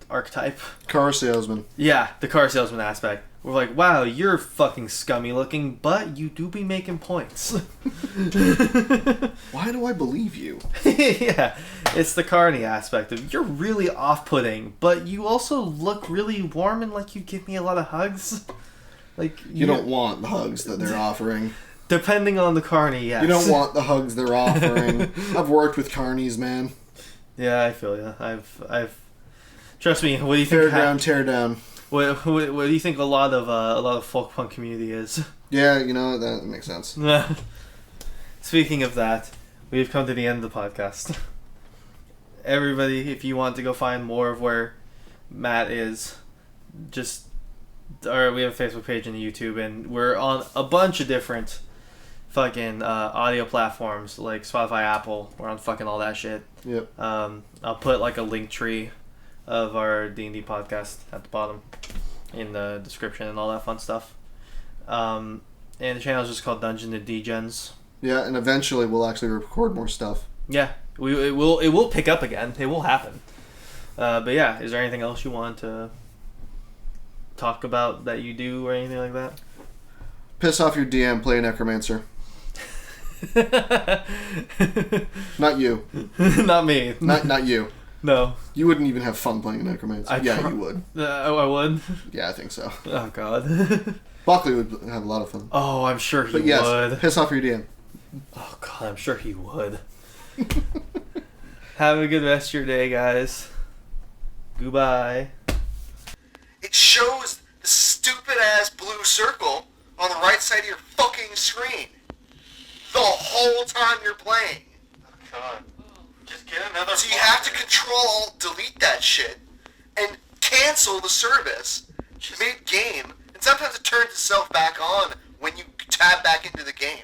archetype. Car salesman. Yeah, the car salesman aspect. We're like, wow, you're fucking scummy looking, but you do be making points. Why do I believe you? Yeah, it's the carny aspect of, you're really off-putting, but you also look really warm and like you give me a lot of hugs. Like you don't want the hugs that they're offering. Depending on the carny, yes. You don't want the hugs they're offering. I've worked with carnies, man. Yeah, I feel you. I've. Trust me. What do you think? Fairground teardown. What do you think a lot of folk punk community is? Yeah, that makes sense. Speaking of that, we've come to the end of the podcast. Everybody, if you want to go find more of where Matt is, we have a Facebook page and a YouTube, and we're on a bunch of different fucking audio platforms like Spotify, Apple. We're on fucking all that shit. Yep. I'll put like a link tree of our D&D podcast at the bottom in the description and all that fun stuff. And the channel is just called Dungeon to Degens. Yeah, and eventually we'll actually record more stuff. Yeah, it will pick up again. It will happen. But yeah, is there anything else you want to talk about that you do or anything like that? Piss off your DM, play a necromancer. Not you. Not me. Not you. No. You wouldn't even have fun playing a necromancer. You would. I would? Yeah, I think so. Oh, God. Buckley would have a lot of fun. Oh, I'm sure he would. But yes, piss off your DM. Oh, God, I'm sure he would. Have a good rest of your day, guys. Goodbye. It shows the stupid-ass blue circle on the right side of your fucking screen the whole time you're playing. Oh, God. Just get another. So you have to Control-Alt-Delete that shit and cancel the service mid-game, and sometimes it turns itself back on when you tab back into the game.